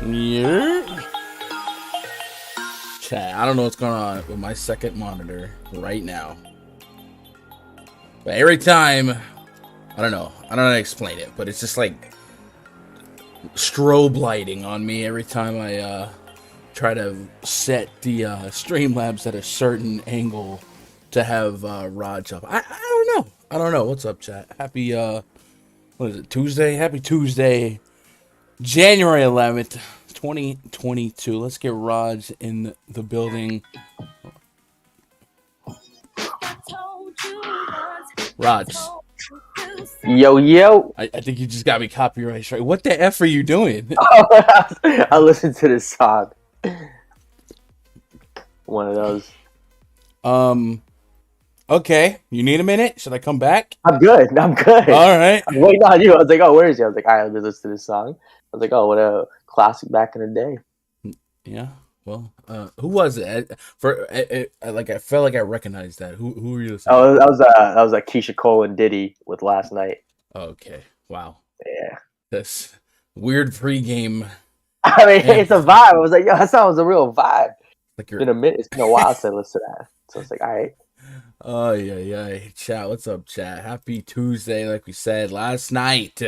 Yeah. Chat, I don't know what's going on with my second monitor right now. But every time, I don't know how to explain it, but it's just like strobe lighting on me every time I try to set the Streamlabs at a certain angle to have Raj up. I don't know. I don't know. What's up, chat? Happy, what is it, Tuesday? Happy Tuesday, January 11th, 2022. Let's get Raj in the building. Raj. Yo. I think you just got me copyright strike. What the F are you doing? I listened to this song. One of those. Okay. You need a minute? Should I come back? I'm good. All right. I'm waiting on you. I was like, oh, where is he? I was like, all right, let me listen to this song. I was like, oh, what a classic back in the day. Yeah. Well, who was it? I felt like I recognized that. Who were you listening to? Oh, that was like Keisha Cole and Diddy with Last Night. Okay. Wow. Yeah. This weird pregame. I mean, it's a vibe. I was like, yo, that song was a real vibe. Like It's been a minute. It's been a while since I listened to that. So it's like, all right. Oh, yeah. Chat, what's up, chat? Happy Tuesday, like we said. Last night,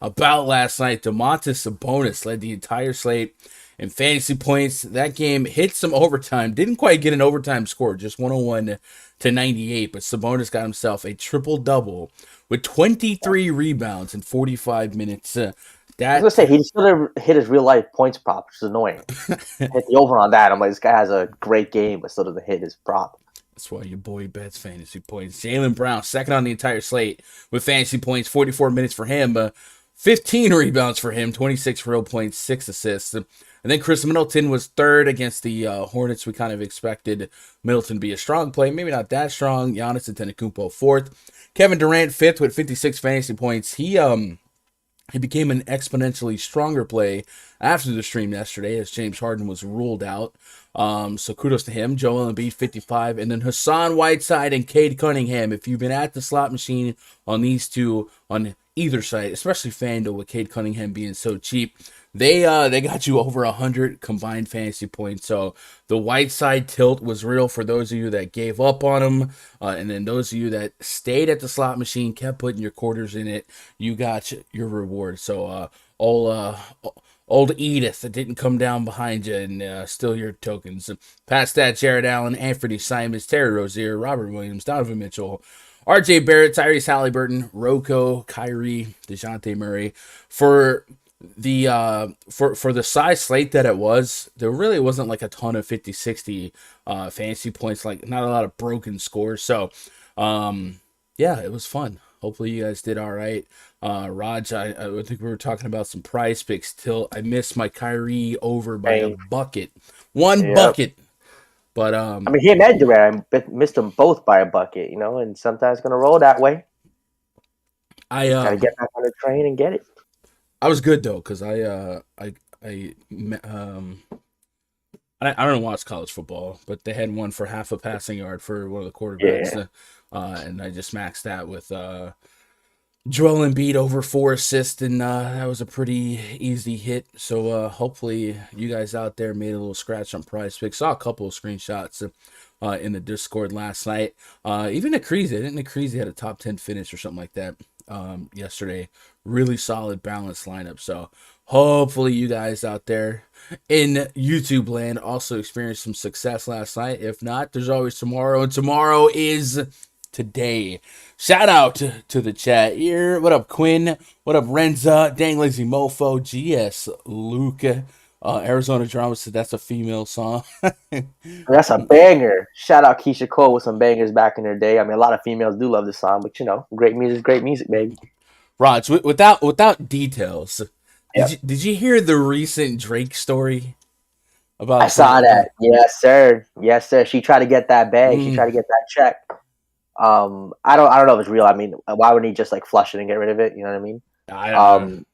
Domantas Sabonis led the entire slate in fantasy points. That game hit some overtime. Didn't quite get an overtime score, just 101 to 98. But Sabonis got himself a triple-double with 23 rebounds in 45 minutes. I was gonna say he still hit his real life points prop, which is annoying. Hit the over on that. I'm like, this guy has a great game, but still doesn't hit his prop. That's why your boy bets fantasy points. Jaylen Brown, second on the entire slate with fantasy points, 44 minutes for him, 15 rebounds for him, 26 real points, 6 assists. And then Chris Middleton was third against the Hornets. We kind of expected Middleton to be a strong play, maybe not that strong. Giannis Antetokounmpo fourth. Kevin Durant fifth with 56 fantasy points. He became an exponentially stronger play after the stream yesterday as James Harden was ruled out. So kudos to him. Joel Embiid, 55. And then Hassan Whiteside and Cade Cunningham. If you've been at the slot machine on these two, on either side, especially Fanduel with Cade Cunningham being so cheap, they got you over 100 combined fantasy points. So the Whiteside tilt was real for those of you that gave up on him. And then those of you that stayed at the slot machine, kept putting your quarters in it, you got your reward. So old Edith that didn't come down behind you and steal your tokens. Past that, Jared Allen, Anthony Simons, Terry Rozier, Robert Williams, Donovan Mitchell, RJ Barrett, Tyrese Halliburton, Rocco, Kyrie, DeJounte Murray. For the for the size slate that it was, there really wasn't like a ton of 50-60 fantasy points, like not a lot of broken scores. So yeah, it was fun. Hopefully you guys did all right. Raj, I think we were talking about some prize picks till I missed my Kyrie over by a bucket. One bucket. But I mean, him and Durant, I missed them both by a bucket, you know, and sometimes it's gonna roll that way. I gotta get back on the train and get it. I was good though, because I don't watch college football, but they had one for half a passing yard for one of the quarterbacks. Yeah. And I just maxed that with Joel Embiid over 4 assists, and that was a pretty easy hit. So hopefully you guys out there made a little scratch on PrizePicks. Saw a couple of screenshots in the Discord last night. Even Nakrizi had a top 10 finish or something like that yesterday. Really solid, balanced lineup. So hopefully you guys out there in YouTube land also experienced some success last night. If not, there's always tomorrow, and tomorrow is today. Shout out to the chat here. What up, Quinn? What up, Renza? Dang Lazy Mofo. GS Luca. Arizona Drama said that's a female song. That's a banger. Shout out Keisha Cole with some bangers back in their day. I mean, a lot of females do love this song, but you know, great music, baby. Raj, without details, did you hear the recent Drake story? I saw that. Yes, sir. She tried to get that bag. She tried to get that check. I don't know if it's real. I mean, why wouldn't he just like flush it and get rid of it? You know what I mean?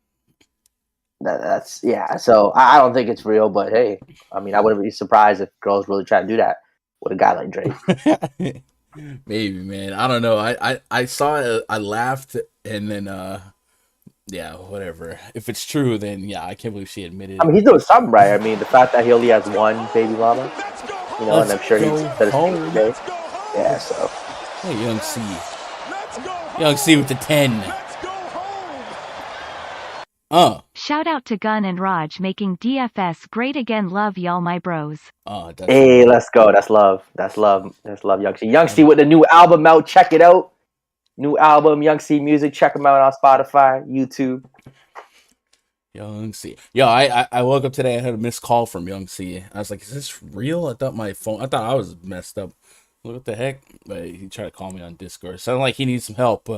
That's yeah. So I don't think it's real, but hey, I mean, I wouldn't be surprised if girls really try to do that with a guy like Drake. Maybe, man. I don't know. I saw it. I laughed, and then Yeah, whatever. If it's true, then yeah, I can't believe she admitted I it. mean, he's doing something right. I mean, the fact that he only has one baby mama, and Let's I'm sure he's go said his thing home. today. Yeah, so. Hey, Young C. Young C with the 10. Shout out to Gun and Raj making DFS great again. Love y'all, my bros. Hey, let's go. That's love. That's love. That's love, Young C. Young C with the new album out. Check it out. New album, Young C Music. Check him out on Spotify, YouTube. Young C. Yo, I woke up today. I had a missed call from Young C. I was like, is this real? I thought I was messed up. What the heck? But he tried to call me on Discord. Sounded like he needs some help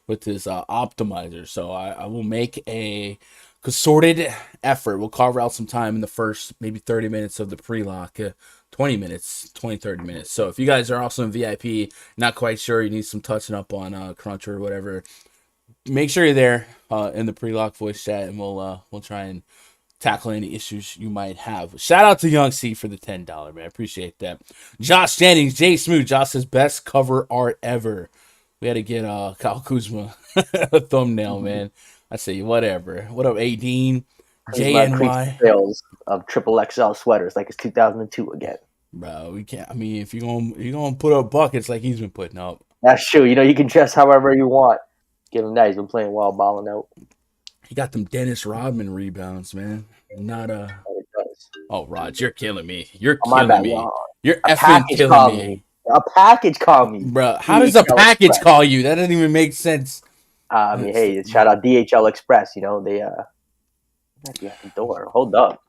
with his optimizer. So I will make a concerted effort. We'll carve out some time in the first maybe 30 minutes of the pre-lock. 20 minutes, 20, 30 minutes. So if you guys are also in VIP, not quite sure, you need some touching up on Crunch or whatever, make sure you're there in the pre-lock voice chat, and we'll try and tackle any issues you might have. Shout out to Young C for the $10, man. I appreciate that. Josh Jennings, Jay Smooth. Josh says best cover art ever. We had to get Kyle Kuzma a thumbnail, man. I say whatever. What up, Adine? JNY sales of triple XL sweaters like it's 2002 again. Bro, we can't. I mean, if you're gonna put up buckets like he's been putting up, that's true. You can dress however you want. Give him that. He's been playing well, balling out. He got them Dennis Rodman rebounds, man. Not Oh, Rod, you're killing me. You're killing me. You're effing killing me. A package called me, bro. How does a package call you? That doesn't even make sense. I mean, hey, shout out DHL Express. They might be at the door. Hold up,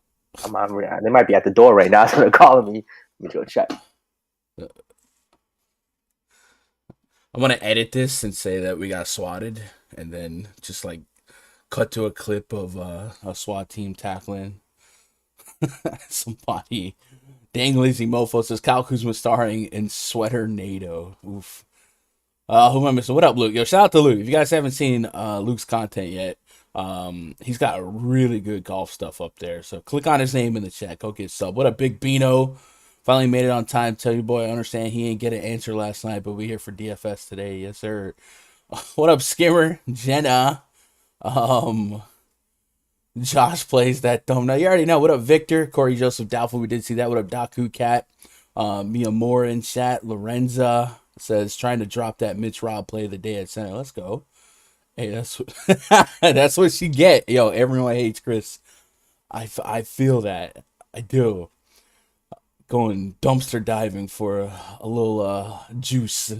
they might be at the door right now. So they're calling me. Let me go check. I'm gonna edit this and say that we got swatted, and then just like cut to a clip of a SWAT team tackling somebody. Dang lazy mofo says Kyle Kuzma starring in Sweater NATO. Oof. Who am I missing? What up, Luke? Yo, shout out to Luke. If you guys haven't seen Luke's content yet, he's got really good golf stuff up there. So click on his name in the chat. Go get sub. What up, Big Bino? Finally made it on time. Tell you, boy, I understand he ain't get an answer last night, but we here for DFS today. Yes, sir. What up, Skimmer? Jenna? Josh plays that dumb. Now you already know. What up, Victor? Corey Joseph Doubtful. We did see that. What up, Daku Cat? Mia Moore in chat. Lorenza says trying to drop that Mitch Rob play of the day at center. Let's go. Hey, that's what she get. Yo, everyone hates Chris. I feel that. I do. Going dumpster diving for a little juice.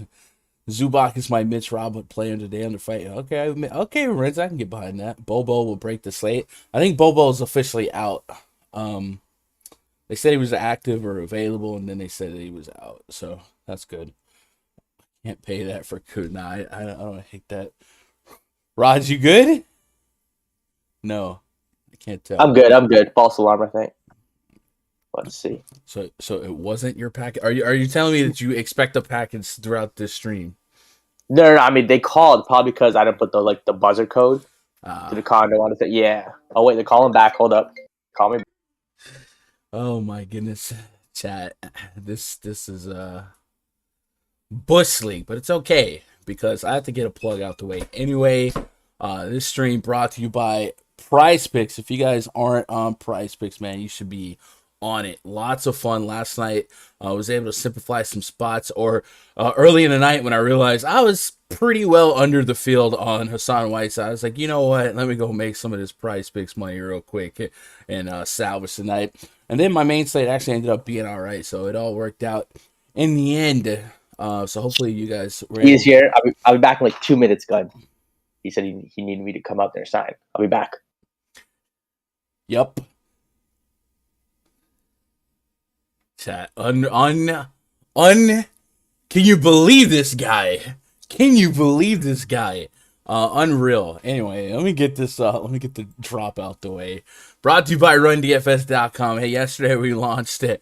Zubac is my Mitch Robert player today under fight. Okay, Lorenzo, I can get behind that. Bobo will break the slate. I think Bobo is officially out. They said he was active or available, and then they said that he was out. So that's good. Can't pay that for Kuda. Nah, I don't hate that. Raj, you good? No, I can't tell. I'm good. False alarm, I think. Let's see. So it wasn't your package. Are you telling me that you expect a package throughout this stream? No. I mean, they called probably because I didn't put the buzzer code to the call. They wanted to say, yeah. Oh wait, they're calling back. Hold up. Call me. Oh my goodness, chat. This is Bush League, but it's okay because I have to get a plug out the way anyway. This stream brought to you by PrizePicks. If you guys aren't on PrizePicks, man, you should be on it. Lots of fun. Last night I was able to simplify some spots, or early in the night when I realized I was pretty well under the field on Hassan Whiteside. I was like, you know what, let me go make some of this PrizePicks money real quick and salvage the night. And then my main slate actually ended up being all right, so it all worked out in the end. So hopefully you guys were He's here. I'll be back in like 2 minutes, Gun. He said he needed me to come out there and sign. I'll be back. Yep. Chat. Can you believe this guy? Can you believe this guy? Unreal. Anyway, let me get the drop out the way. Brought to you by RunDFS.com. Hey, yesterday we launched the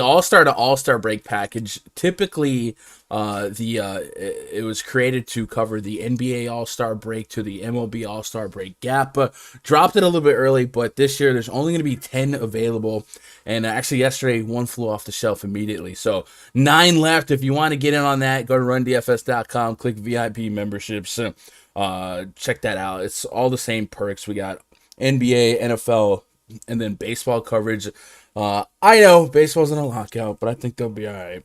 All-Star to All-Star break package. Typically, it was created to cover the NBA All-Star break to the MLB All-Star break gap. Dropped it a little bit early, but this year there's only going to be 10 available. And actually yesterday, one flew off the shelf immediately. So 9 left. If you want to get in on that, go to RunDFS.com, click VIP memberships. check that out. It's all the same perks. We got NBA, NFL, and then baseball coverage. I know baseball's in a lockout, but I think they'll be all right.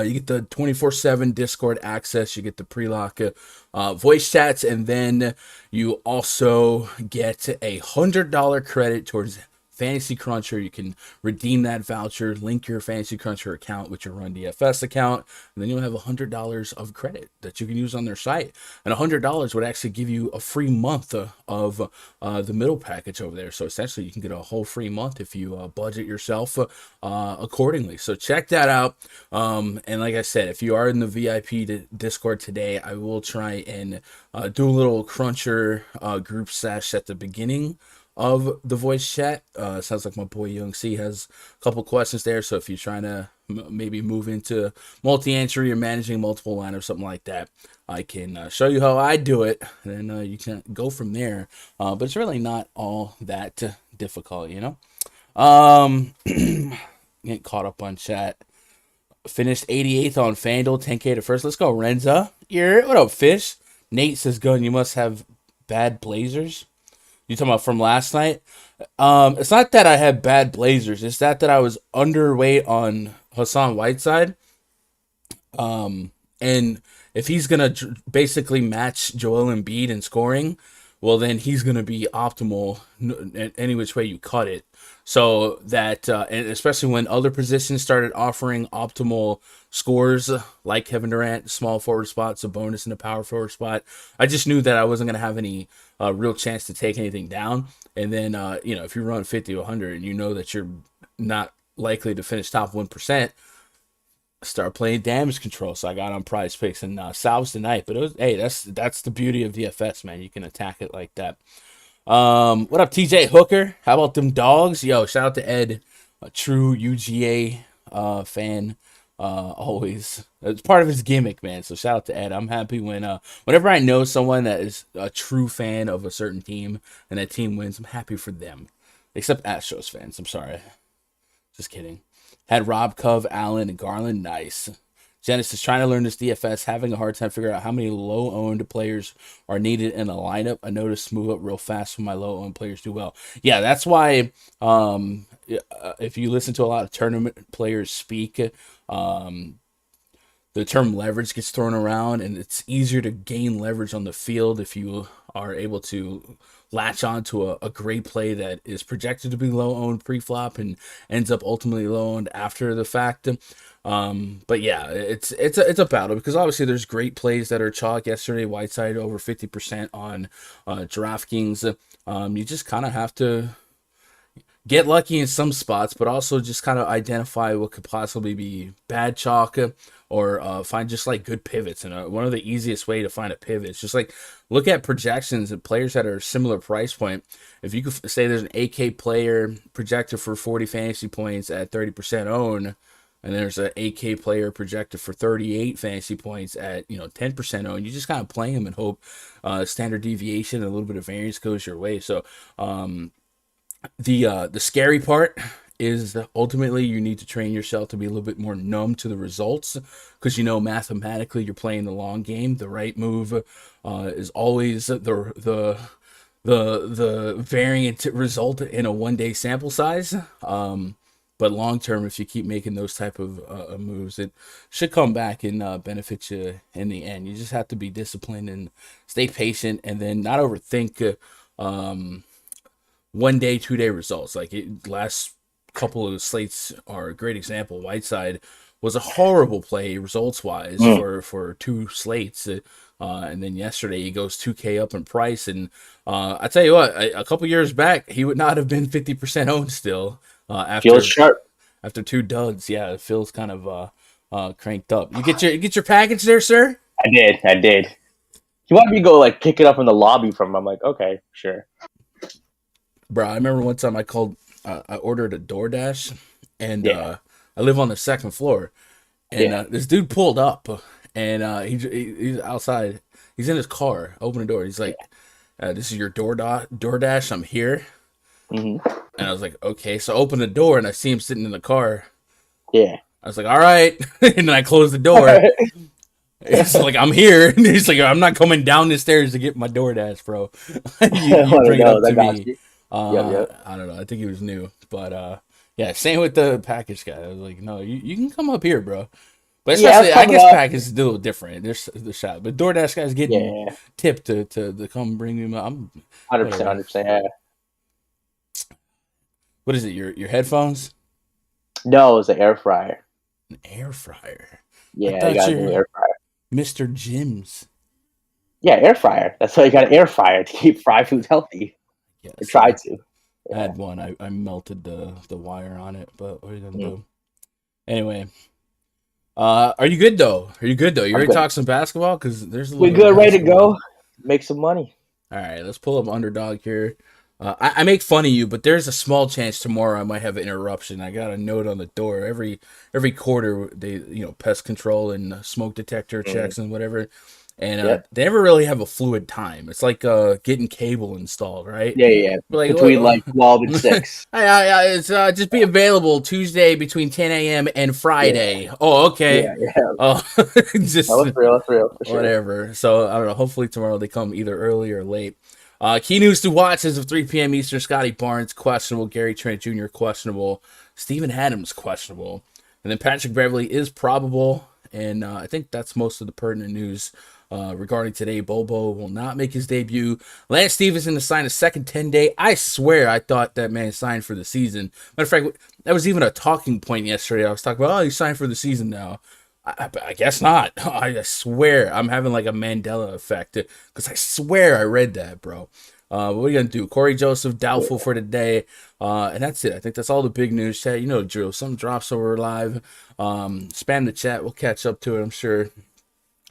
You get the 24/7 Discord access. You get the pre-lock voice chats, and then you also get a $100 credit towards Fantasy Cruncher. You can redeem that voucher, link your Fantasy Cruncher account with your Run DFS account, and then you'll have $100 of credit that you can use on their site. And $100 would actually give you a free month of the middle package over there. So essentially, you can get a whole free month if you budget yourself accordingly. So check that out. And like I said, if you are in the VIP Discord today, I will try and do a little Cruncher group sesh at the beginning of the voice chat. Sounds like my boy Young C has a couple questions there. So if you're trying to maybe move into multi-entry or managing multiple lineups, something like that, I can show you how I do it, and then you can go from there. But it's really not all that difficult, you know. Get caught up on chat. Finished 88th on Fanduel, 10K to first. Let's go, Renza. What up, Fish? Nate says, "Gun, you must have bad Blazers." You talking about from last night? It's not that I had bad Blazers. It's that I was underweight on Hassan Whiteside. And if he's going to basically match Joel Embiid in scoring, well, then he's going to be optimal any which way you cut it. So that, and especially when other positions started offering optimal scores, like Kevin Durant, small forward spots, a bonus in the power forward spot, I just knew that I wasn't going to have any real chance to take anything down. And then, if you run 50 to 100 and you know that you're not likely to finish top 1%, start playing damage control. So I got on PrizePicks and salvaged the night. But it was, hey, that's the beauty of DFS, man. You can attack it like that. What up, TJ Hooker? How about them dogs? Yo, shout out to Ed, a true UGA fan. Always, it's part of his gimmick, man. So shout out to Ed. I'm happy whenever I know someone that is a true fan of a certain team and that team wins. I'm happy for them, except Astros fans. I'm sorry, just kidding. Had Rob, Cove, Allen, and Garland. Nice. Genesis trying to learn this DFS, having a hard time figuring out how many low-owned players are needed in a lineup. I noticed move up real fast when my low-owned players do well. Yeah, that's why if you listen to a lot of tournament players speak, the term leverage gets thrown around, and it's easier to gain leverage on the field if you are able to latch on to a great play that is projected to be low-owned pre-flop and ends up ultimately low-owned after the fact. But yeah, it's a battle because obviously there's great plays that are chalk. Yesterday, Whiteside over 50% on DraftKings. You just kind of have to get lucky in some spots, but also just kind of identify what could possibly be bad chalk or find just like good pivots. And one of the easiest way to find a pivot is just like look at projections and players that are similar price point. If you could say there's an AK player projected for 40 fantasy points at 30% own, and there's an AK player projected for 38 fantasy points at 10% own, you just kind of play them and hope standard deviation and a little bit of variance goes your way. So the scary part is that ultimately you need to train yourself to be a little bit more numb to the results because mathematically you're playing the long game. The right move is always the variant result in a one-day sample size. But long term, if you keep making those type of moves, it should come back and benefit you in the end. You just have to be disciplined and stay patient, and then not overthink 1 day, 2 day results. Like last couple of slates are a great example. Whiteside was a horrible play results wise for two slates. And then yesterday he goes 2K up in price. And I tell you what, a couple years back, he would not have been 50% owned still. After two duds. Yeah, it feels kind of cranked up. You get your package there, sir? I did. He wanted me to go like pick it up in the lobby from him. I'm like, okay, sure. Bro, I remember one time I ordered a DoorDash, and I live on the second floor, and this dude pulled up, and he's outside. He's in his car. Open the door. He's like, "This is your DoorDash. I'm here." Mm-hmm. And I was like, "Okay." So I open the door, and I see him sitting in the car. Yeah. I was like, "All right," and then I closed the door. It's like, I'm here. And he's like, I'm not coming down the stairs to get my DoorDash, bro. you One of bring it up those, I to got me. you. Yep. I don't know. I think he was new. But yeah, same with the package guy. I was like, no, you can come up here, bro. But especially, I guess package is a little different. There's the shot. But DoorDash guy's getting tipped to come bring me. I'm 100%. Yeah. What is it? Your headphones? No, it was an air fryer. An air fryer. Yeah, I got a new air fryer. Mr. Jim's. Yeah, air fryer. That's why you got an air fryer to keep fried foods healthy. Yes, or try to. I had one. I melted the wire on it, but what are you gonna do? Anyway, are you good though? You ready to talk some basketball? Because there's we good, ready to go. Make some money. All right, let's pull up underdog here. I make fun of you, but there's a small chance tomorrow I might have an interruption. I got a note on the door every quarter. They pest control and smoke detector checks and whatever. And they never really have a fluid time. It's like getting cable installed, right? Yeah. Like, between like 12 and 6. It's just be available Tuesday between 10 a.m. and Friday. Yeah. Oh, okay. Yeah. Oh, just that's real, for sure. Whatever. So I don't know. Hopefully tomorrow they come either early or late. Key news to watch as of 3 p.m. Eastern: Scotty Barnes questionable, Gary Trent Jr. questionable, Steven Adams questionable, and then Patrick Beverley is probable. And I think that's most of the pertinent news regarding today. Bobo will not make his debut. Lance Stevenson to sign a second 10-day. I swear I thought that man signed for the season. Matter of fact, that was even a talking point yesterday. I was talking about, he signed for the season now. I guess not. I swear I'm having like a Mandela effect because I swear I read that, bro. What are you going to do? Corey Joseph, doubtful for today. And that's it. I think that's all the big news, chat. You know the drill. Something drops over live. Spam the chat. We'll catch up to it. I'm sure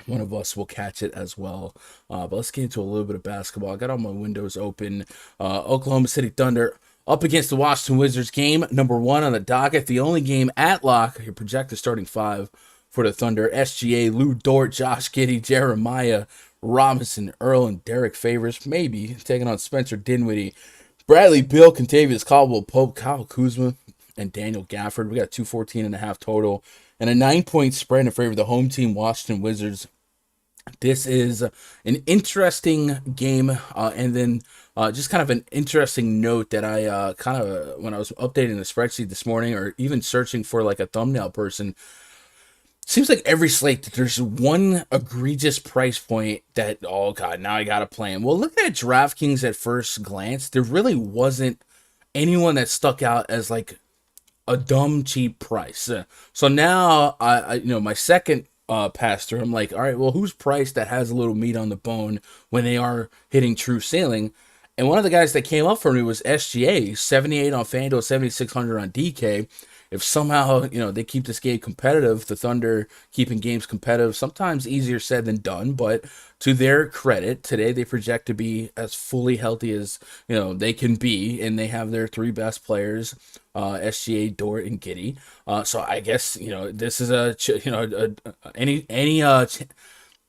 one of us will catch it as well. But let's get into a little bit of basketball. I got all my windows open. Oklahoma City Thunder up against the Washington Wizards. Game number 1 on the docket. The only game at lock. Your projected starting 5 for the Thunder: SGA, Lou Dort, Josh Giddey, Jeremiah Robinson, Earl, and Derek Favors, maybe taking on Spencer Dinwiddie, Bradley Beal, Kentavious Caldwell-Pope, Kyle Kuzma, and Daniel Gafford. We got 214.5 total and a 9-point spread in favor of the home team, Washington Wizards. This is an interesting game, and then just kind of an interesting note that I when I was updating the spreadsheet this morning, or even searching for like a thumbnail person. Seems like every slate that there's one egregious price point that, oh god, now I gotta play him. Well, looking at DraftKings at first glance, there really wasn't anyone that stuck out as like a dumb cheap price. So now I my second pass through, I'm like, all right, well, who's priced that has a little meat on the bone when they are hitting true ceiling? And one of the guys that came up for me was SGA, 78 on FanDuel, 7,600 on DK. If somehow, they keep this game competitive, the Thunder keeping games competitive, sometimes easier said than done, but to their credit, today they project to be as fully healthy as, they can be, and they have their 3 best players, SGA, Dort, and Giddey. So I guess, this is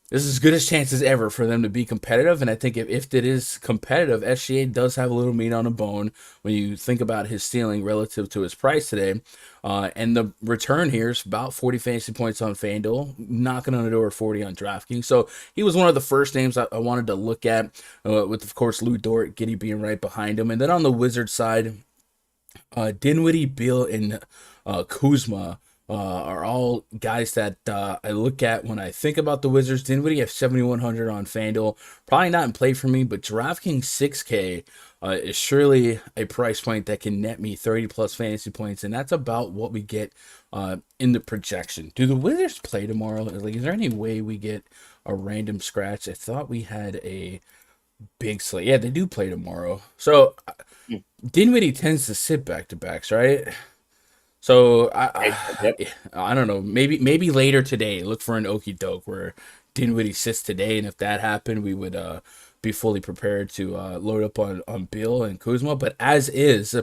this is as good as chances ever for them to be competitive. And I think if it is competitive, SGA does have a little meat on the bone when you think about his ceiling relative to his price today. And the return here is about 40 fantasy points on FanDuel, knocking on the door 40 on DraftKings. So he was one of the first names I wanted to look at, with, of course, Lou Dort, Giddey being right behind him. And then on the Wizards side, Dinwiddie, Beal, and Kuzma are all guys that I look at when I think about the Wizards. Dinwiddie have 7,100 on FanDuel. Probably not in play for me, but DraftKings 6K is surely a price point that can net me 30-plus fantasy points, and that's about what we get in the projection. Do the Wizards play tomorrow? Like, is there any way we get a random scratch? I thought we had a big slate. Yeah, they do play tomorrow. So Dinwiddie tends to sit back-to-backs, right? So I don't know. Maybe later today, look for an okie doke where Dinwiddie sits today, and if that happened, we would be fully prepared to load up on Bill and Kuzma. But as is,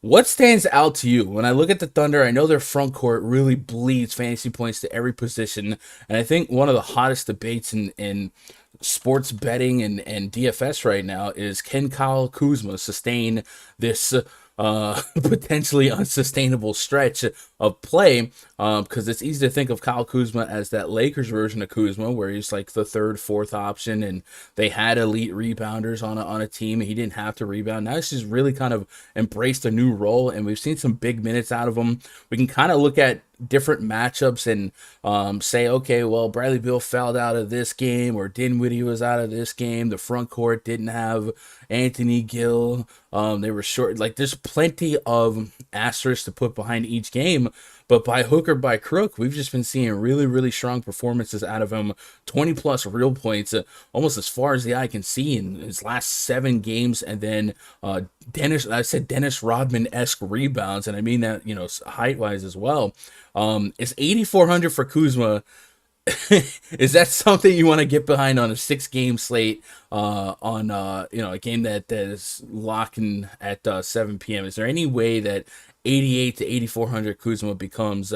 what stands out to you when I look at the Thunder? I know their front court really bleeds fantasy points to every position, and I think one of the hottest debates in sports betting and DFS right now is, can Kyle Kuzma sustain this potentially unsustainable stretch of play, because it's easy to think of Kyle Kuzma as that Lakers version of Kuzma, where he's like the third, fourth option, and they had elite rebounders on a team. He didn't have to rebound. Now he's just really kind of embraced a new role, and we've seen some big minutes out of him. We can kind of look at different matchups and say, okay, well, Bradley Beal fouled out of this game, or Dinwiddie was out of this game. The front court didn't have Anthony Gill. They were short. Like, there's plenty of asterisks to put behind each game, but by hook or by crook, we've just been seeing really, really strong performances out of him. 20 plus real points, almost as far as the eye can see in his last 7 games. And then Dennis Rodman-esque rebounds, and I mean that, height wise as well. It's 8,400 for Kuzma. Is that something you want to get behind on a 6-game slate on a game that is locking at 7 p.m.? Is there any way that 88 to 8,400 Kuzma becomes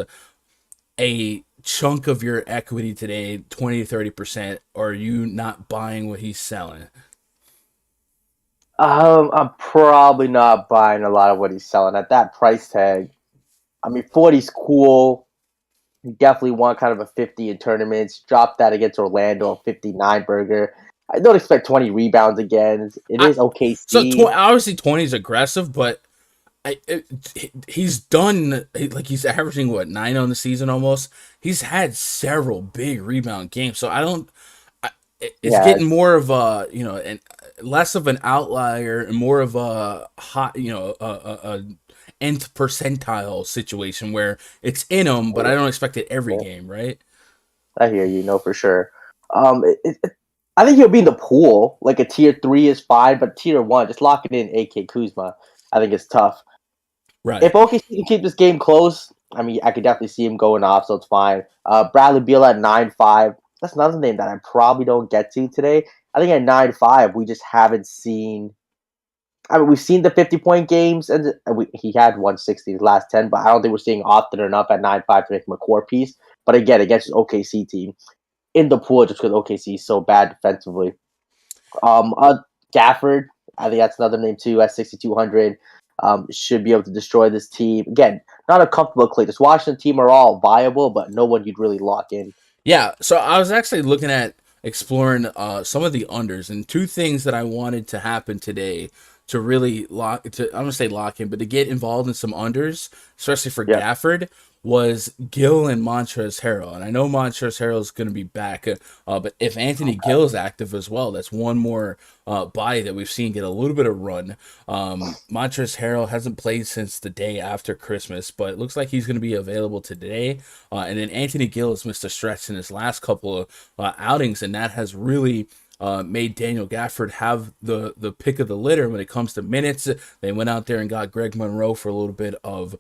a chunk of your equity today, 20 to 30%, or are you not buying what he's selling? I'm probably not buying a lot of what he's selling at that price tag. I mean, 40's cool. You definitely want kind of a 50 in tournaments. Drop that against Orlando, a 59 burger. I don't expect 20 rebounds again. It is OKC. So obviously 20 is aggressive, but he's done, like, he's averaging 9 on the season almost. He's had several big rebound games, so it's getting more of a, and less of an outlier and more of a hot, a nth percentile situation where it's in him, but I don't expect it every game, right? I hear you, for sure. I think he'll be in the pool. Like a tier 3 is fine, but tier 1, just lock it in. AK Kuzma, I think it's tough. Right. If OKC can keep this game close, I mean, I could definitely see him going off, so it's fine. Bradley Beal at 9.5. That's another name that I probably don't get to today. I think at 9.5, we just haven't seen. I mean, we've seen the 50-point games, and he had 160 his last 10, but I don't think we're seeing often enough at 9.5 to make him a core piece. But again, against his OKC team, in the pool, just because OKC is so bad defensively. Gafford, I think that's another name too, at 6,200. Should be able to destroy this team. Again, not a comfortable play. This Washington team are all viable, but no one you'd really lock in. Yeah, so I was actually looking at exploring some of the unders, and 2 things that I wanted to happen today to really I'm going to say lock in, but to get involved in some unders, especially for Gafford, was Gill and Montrezl Harrell. And I know Montrezl Harrell is going to be back, but if Anthony Gill is active as well, that's one more body that we've seen get a little bit of run. Montrezl Harrell hasn't played since the day after Christmas, but it looks like he's going to be available today. And then Anthony Gill has missed a stretch in his last couple of outings, and that has really made Daniel Gafford have the pick of the litter when it comes to minutes. They went out there and got Greg Monroe for a little bit of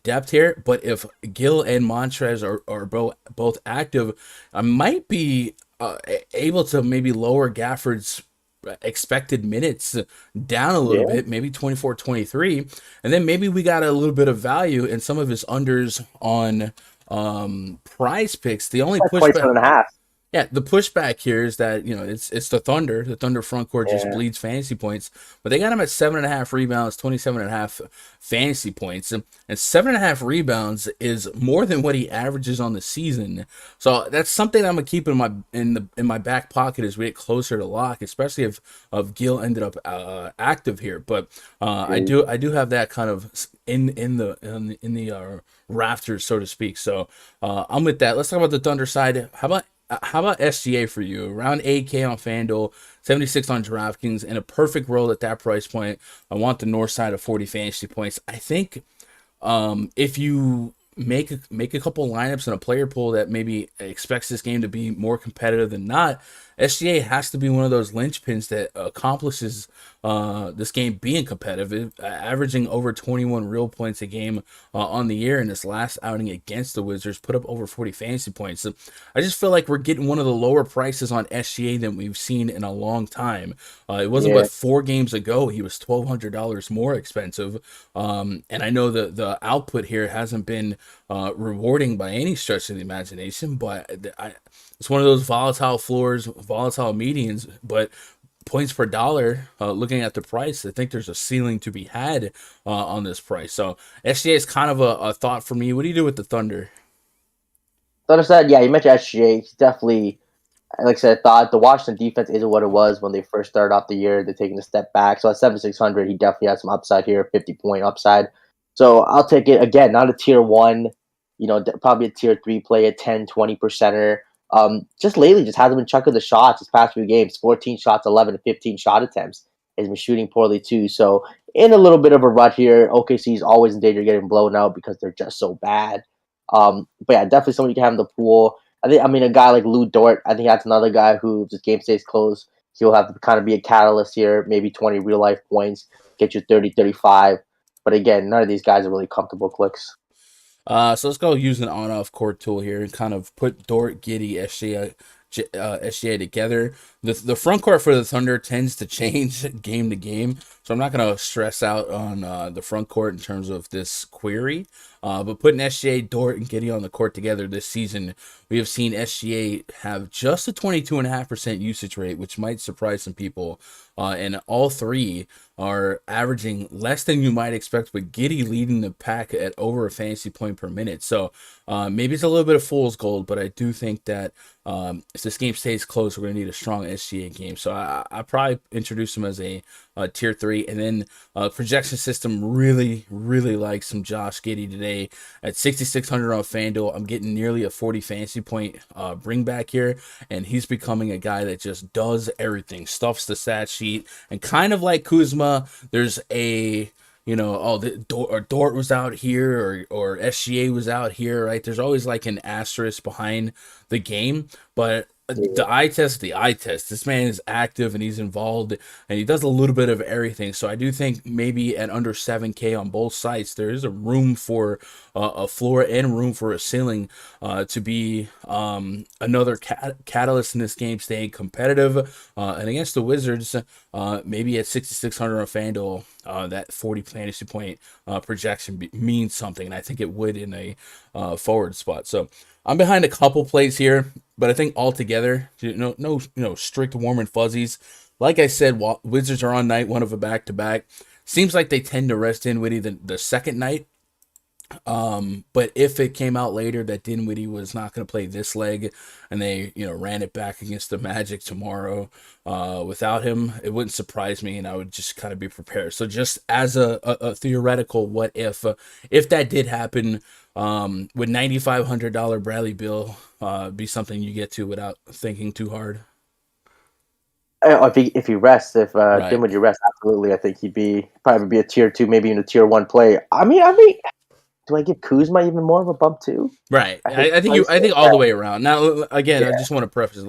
depth here. But if Gill and Montrez are both active, I might be able to maybe lower Gafford's expected minutes down a little bit, maybe 24, 23. And then maybe we got a little bit of value in some of his unders on PrizePicks. The only pushback. Yeah, the pushback here is that, it's the Thunder. The Thunder front court just bleeds fantasy points, but they got him at 7.5 rebounds, 27.5 fantasy points, and 7.5 rebounds is more than what he averages on the season. So that's something I'm gonna keep in my back pocket as we get closer to lock, especially if Gill ended up active here. But I do have that kind of in the rafters, so to speak. So I'm with that. Let's talk about the Thunder side. How about SGA for you? Around 8K on Fanduel, 76 on DraftKings, and a perfect roll at that price point. I want the north side of 40 fantasy points. I think if you make a couple lineups in a player pool that maybe expects this game to be more competitive than not, SGA has to be one of those linchpins that accomplishes this game being competitive, averaging over 21 real points a game on the year in this last outing against the Wizards, put up over 40 fantasy points. So I just feel like we're getting one of the lower prices on SGA than we've seen in a long time. It wasn't but 4 games ago he was $1,200 more expensive, and I know the output here hasn't been rewarding by any stretch of the imagination, but it's one of those volatile floors, volatile medians, but points per dollar, looking at the price, I think there's a ceiling to be had on this price. So SGA is kind of a thought for me. What do you do with the Thunder? Thunder said, yeah, you mentioned SGA. He's definitely, like I said, I thought the Washington defense isn't what it was when they first started off the year. They're taking a step back. So at 7,600, he definitely has some upside here, 50-point upside. So I'll take it. Again, not a tier 1, probably a tier 3 play, a 10, 20%er. Just lately, just hasn't been chucking the shots his past few games. 14 shots, 11 to 15 shot attempts. He's been shooting poorly too. So in a little bit of a rut here. OKC is always in danger of getting blown out because they're just so bad. But yeah, definitely someone you can have in the pool. A guy like Lou Dort, I think that's another guy who, if this game stays close, he'll have to kind of be a catalyst here, maybe 20 real-life points, get you 30, 35. But again, none of these guys are really comfortable clicks. So let's go use an on-off court tool here and kind of put Dort, Giddey, SGA together. The front court for the Thunder tends to change game to game, so I'm not going to stress out on the front court in terms of this query. But putting SGA, Dort, and Giddey on the court together this season, we have seen SGA have just a 22.5% usage rate, which might surprise some people. And all three are averaging less than you might expect, with Giddey leading the pack at over a fantasy point per minute. So maybe it's a little bit of fool's gold, but I do think that if this game stays close, we're going to need a strong SGA game. So I probably introduce him as a tier 3. And then projection system really likes some Josh Giddey today at 6,600 on FanDuel. I'm getting nearly a 40 fantasy point bring back here, and he's becoming a guy that just does everything, stuffs the stat sheet, and kind of like Kuzma, there's a Dort was out here, or SGA was out here, right? There's always like an asterisk behind the game, but the eye test. This man is active and he's involved and he does a little bit of everything. So I do think maybe at under 7K on both sides, there is a room for a floor and room for a ceiling to be another catalyst in this game, staying competitive. And against the Wizards, maybe at 6,600 on FanDuel, that 40 fantasy point projection means something. And I think it would in a forward spot. So I'm behind a couple plays here, but I think altogether, no strict warm and fuzzies. Like I said, Wizards are on night one of a back-to-back. Seems like they tend to rest Dinwiddie the second night. But if it came out later that Dinwiddie was not going to play this leg and they, ran it back against the Magic tomorrow without him, it wouldn't surprise me, and I would just kind of be prepared. So just as a theoretical what if that did happen, would $9,500 Bradley Beal be something you get to without thinking too hard? If he rests, Right. Dinwiddie rests, absolutely. I think he'd probably be a tier 2, maybe even a tier 1 play. I mean, do I give Kuzma even more of a bump too? Right. I think all the way around. Now, again, I just want to preface,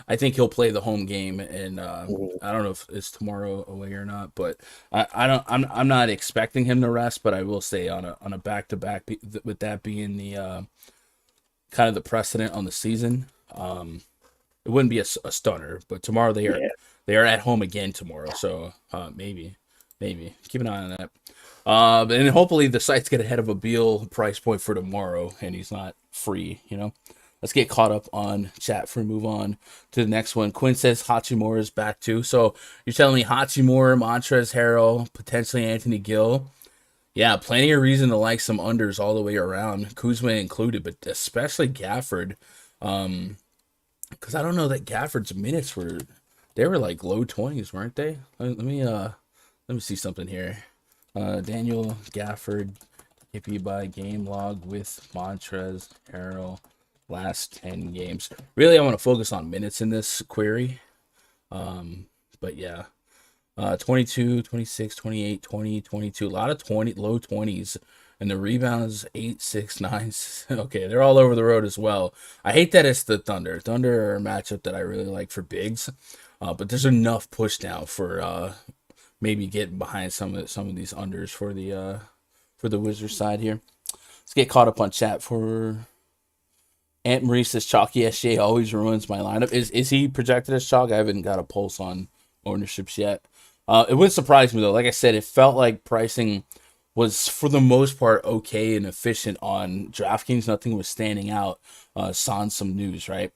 I think he'll play the home game, and I don't know if it's tomorrow away or not, but I'm not expecting him to rest, but I will say on a back-to-back, with that being the kind of the precedent on the season, it wouldn't be a stunner. But tomorrow they are at home again tomorrow, so maybe keep an eye on that. And hopefully the sites get ahead of a Beal price point for tomorrow, and he's not free. Let's get caught up on chat for move on to the next one. Quinn says Hachimura is back too. So you're telling me Hachimura, Montrezl Harrell, potentially Anthony Gill. Yeah, plenty of reason to like some unders all the way around, Kuzma included, but especially Gafford. Because I don't know that Gafford's minutes were like low 20s, weren't they? Let me see something here. Daniel Gafford, KP by game log with Montrezl Harrell last 10 games. Really, I want to focus on minutes in this query. But yeah, 22, 26, 28, 20, 22, a lot of low 20s, and the rebounds 8, 6, 9. Okay, they're all over the road as well. I hate that it's the Thunder. Thunder are a matchup that I really like for bigs, but there's enough push down for maybe getting behind some of these unders for the Wizards side here. Let's get caught up on chat for Aunt Marie says Chalky SGA always ruins my lineup. Is he projected as chalk? I haven't got a pulse on ownerships yet. It wouldn't surprise me though. Like I said, it felt like pricing was for the most part okay and efficient on DraftKings. Nothing was standing out sans some news, right?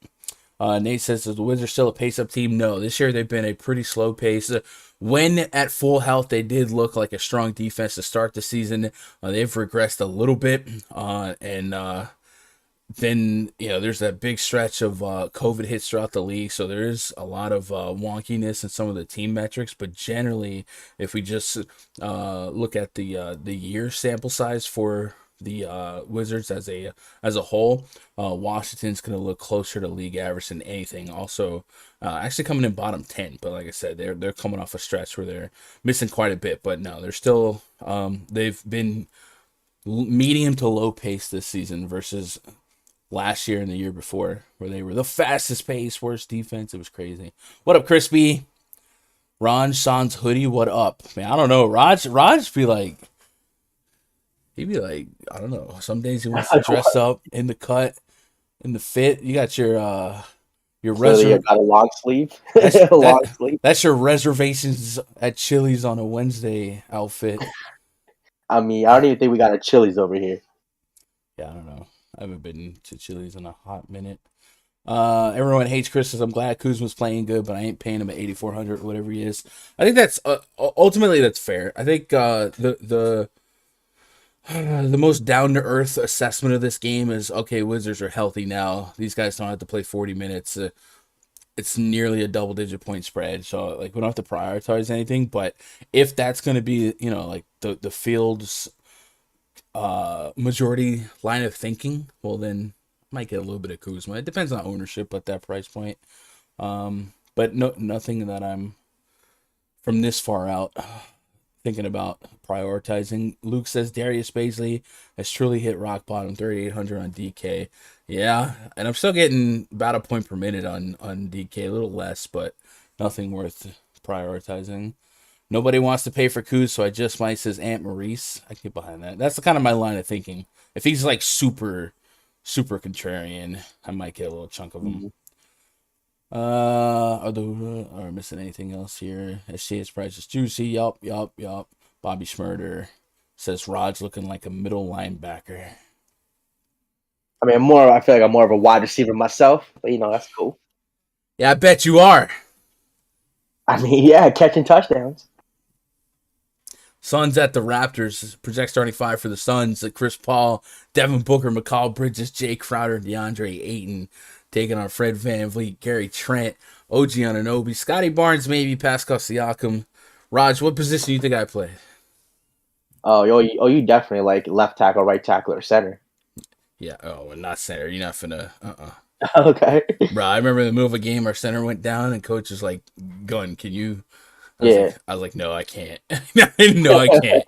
Nate says, the Wizards still a pace-up team? No, this year they've been a pretty slow pace. When at full health, they did look like a strong defense to start the season. They've regressed a little bit, and then there's that big stretch of COVID hits throughout the league, so there is a lot of wonkiness in some of the team metrics. But generally, if we just look at the year sample size for the Wizards as a whole, Washington's going to look closer to league average than anything. Also, actually coming in bottom 10, but like I said, they're coming off a stretch where they're missing quite a bit. But no, they're still they've been medium to low pace this season versus last year and the year before, where they were the fastest pace, worst defense. It was crazy. What up, Crispy? Ron Sans hoodie, what up? Man, I don't know. Raj be like, he'd be like, I don't know. Some days he wants to dress up in the cut, in the fit. You got your got a long sleeve. Sleeve. That's your reservations at Chili's on a Wednesday outfit. I mean, I don't even think we got a Chili's over here. Yeah, I don't know. I haven't been to Chili's in a hot minute. Everyone hates Chris. I'm glad Kuzma's playing good, but I ain't paying him at 8,400 or whatever he is. I think that's ultimately that's fair. I think the most down to earth assessment of this game is, okay, Wizards are healthy now. These guys don't have to play 40 minutes. It's nearly a double digit point spread, so like we don't have to prioritize anything. But if that's going to be like the field's majority line of thinking, well then might get a little bit of Kuzma. It depends on ownership at that price point. But nothing that I'm from this far out thinking about prioritizing. Luke says Darius Baisley has truly hit rock bottom, 3,800 on DK. Yeah, and I'm still getting about a point per minute on DK, a little less, but nothing worth prioritizing. Nobody wants to pay for Kuz, so I just might, says Aunt Maurice. I can get behind that. That's the kind of my line of thinking. If he's like super contrarian, I might get a little chunk of him. Are we missing anything else here? SCS price is juicy. Yup. Bobby Schmurder says Rod's looking like a middle linebacker. I mean, I feel like I'm more of a wide receiver myself, but that's cool. Yeah, I bet you are. I mean, yeah, catching touchdowns. Suns at the Raptors. Project starting five for the Suns. Chris Paul, Devin Booker, McCall Bridges, Jay Crowder, DeAndre Ayton. Taking on Fred VanVleet, Gary Trent, OG Anunoby, Scotty Barnes, maybe Pascal Siakam. Raj, what position do you think I play? You definitely like left tackle, right tackle, or center. Yeah, not center. You're not finna. Okay. Bro, I remember in the middle of a game, our center went down, and coach was like, "Gun, can you?" I was like, "No, I can't. No, I can't.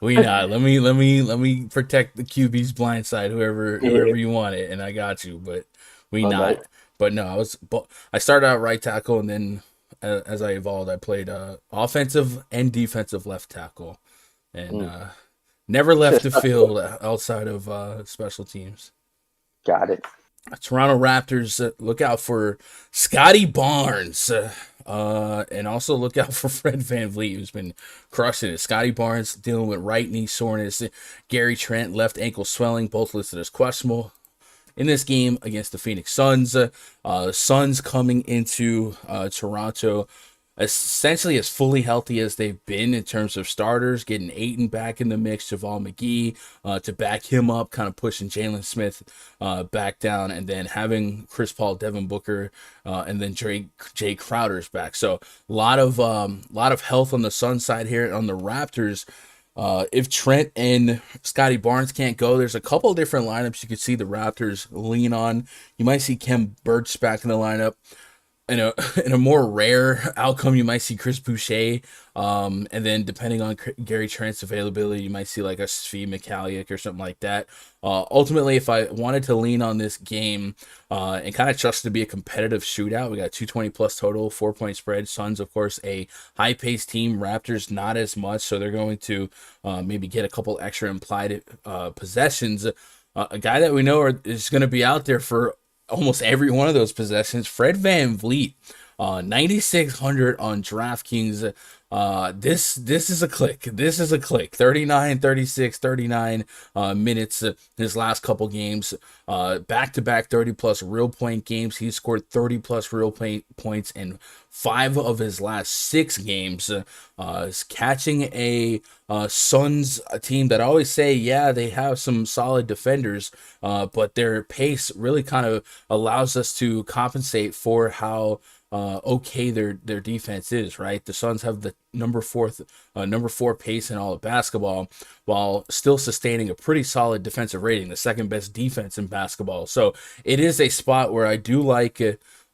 We not. Let me protect the QB's blind side. Whoever you want it, and I got you. But we not. Right. But no, I started out right tackle, and then as I evolved, I played offensive and defensive left tackle, and never left the field outside of special teams. Got it. Toronto Raptors, look out for Scotty Barnes, and also look out for Fred VanVleet, who's been crushing it. Scotty Barnes dealing with right knee soreness. Gary Trent, left ankle swelling, both listed as questionable in this game against the Phoenix Suns. Suns coming into Toronto essentially as fully healthy as they've been in terms of starters, getting Ayton back in the mix, JaVale McGee to back him up, kind of pushing Jalen Smith back down, and then having Chris Paul, Devin Booker, and then Jay Crowder's back. So a lot of health on the Suns side here. On the Raptors, if Trent and Scotty Barnes can't go, there's a couple of different lineups you could see the Raptors lean on. You might see Kem Birch back in the lineup. In a more rare outcome, you might see Chris Boucher, and then depending on Gary Trent's availability, you might see like a Svi Mikhailiuk or something like that. Ultimately, if I wanted to lean on this game and kind of trust it to be a competitive shootout, we got 220 plus total, 4-point spread. Suns, of course, a high-paced team. Raptors, not as much, so they're going to maybe get a couple extra implied possessions. A guy that we know is going to be out there for almost every one of those possessions, Fred VanVleet. 9,600 on DraftKings. This is a click. This is a click. 39, 36, 39 minutes his last couple games. Back-to-back 30-plus real point games. He scored 30-plus real points in 5 of his last 6 games. Is catching a Suns team that I always say, yeah, they have some solid defenders, but their pace really kind of allows us to compensate for how okay their defense is, right? The Suns have the number 4 pace in all of basketball, while still sustaining a pretty solid defensive rating, the second best defense in basketball. So it is a spot where I do like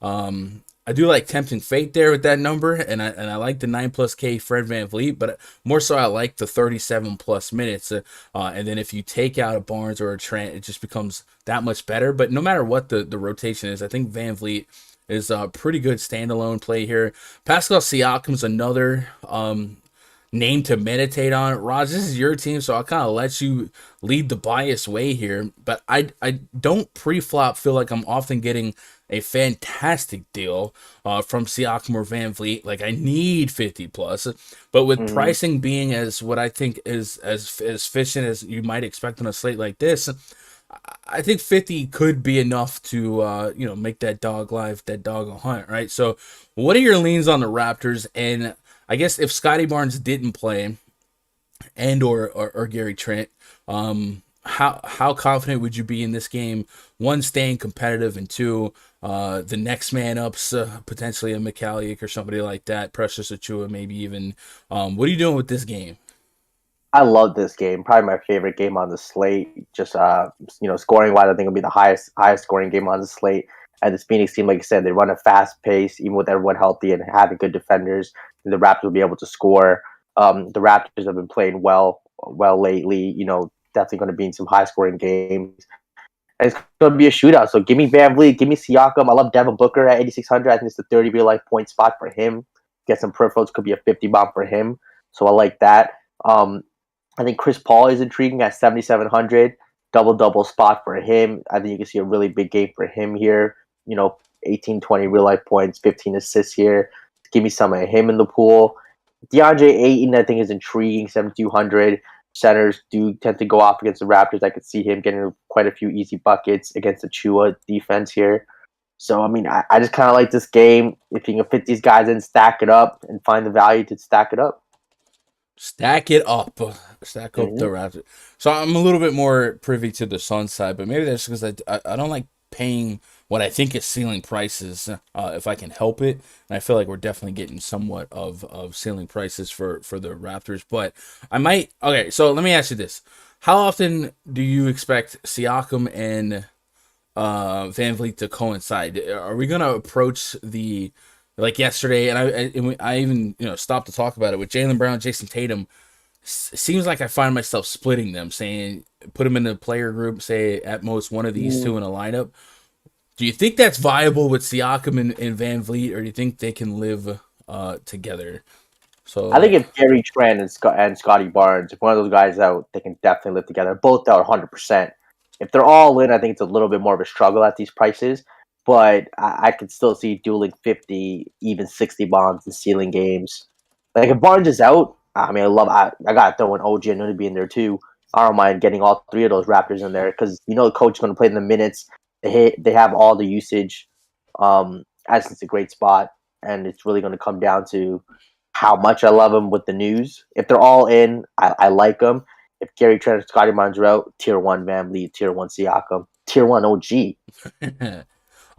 tempting fate there with that number, and I like the 9+ K Fred VanVleet, but more so I like the 37+ minutes. And then if you take out a Barnes or a Trent, it just becomes that much better. But no matter what the rotation is, I think VanVleet is a pretty good standalone play here. Pascal Siakam's another name to meditate on. Raj, this is your team, so I'll kind of let you lead the biased way here. But I don't pre-flop feel like I'm often getting a fantastic deal from Siakam or VanVleet. Like, I need 50+. But with pricing being as what I think is as efficient as you might expect on a slate like this, I think 50 could be enough to, make that dog life, that dog a hunt, right? So what are your leans on the Raptors? And I guess if Scotty Barnes didn't play and or Gary Trent, how confident would you be in this game? 1, staying competitive, and 2, the next man ups, potentially a Mikaliuk or somebody like that, Precious Achua, maybe even. What are you doing with this game? I love this game. Probably my favorite game on the slate. Just scoring wise, I think it'll be the highest scoring game on the slate. And this Phoenix team, like I said, they run a fast pace, even with everyone healthy and having good defenders. The Raptors will be able to score. The Raptors have been playing well lately. Definitely going to be in some high scoring games. And it's going to be a shootout. So give me VanVleet, give me Siakam. I love Devin Booker at 8,600. I think it's the 30 real life point spot for him. Get some peripherals, could be a 50 bomb for him. So I like that. I think Chris Paul is intriguing at 7,700. Double spot for him. I think you can see a really big game for him here. 18, 20 real life points, 15 assists here. Give me some of him in the pool. DeAndre Ayton, I think, is intriguing. 7,200. Centers do tend to go off against the Raptors. I could see him getting quite a few easy buckets against the Chua defense here. So, I just kind of like this game. If you can fit these guys in, stack it up, and find the value to stack it up. Stack it up. Stack up the Raptors. So I'm a little bit more privy to the Suns side, but maybe that's because I don't like paying what I think is ceiling prices if I can help it. And I feel like we're definitely getting somewhat of ceiling prices for the Raptors. But I might... Okay, so let me ask you this. How often do you expect Siakam and VanVleet to coincide? Are we going to approach the... Like yesterday, and I even stopped to talk about it with Jaylen Brown, Jason Tatum. Seems like I find myself splitting them, saying put them in the player group, say at most one of these two in a lineup. Do you think that's viable with Siakam and VanVleet, or do you think they can live together? So I think if Gary Trent and Scotty Barnes, if one of those guys out, they can definitely live together. Both out 100%. If they're all in, I think it's a little bit more of a struggle at these prices. But I could still see dueling 50, even 60 bombs in ceiling games. Like, if Barnes is out, I got to throw in OG and Nunn in there too. I don't mind getting all 3 of those Raptors in there because the coach is going to play in the minutes. They have all the usage. I think it's a great spot, and it's really going to come down to how much I love them with the news. If they're all in, I like them. If Gary Trent and Scotty Barnes are out, tier 1 VanVleet, tier 1 Siakam, tier 1 OG.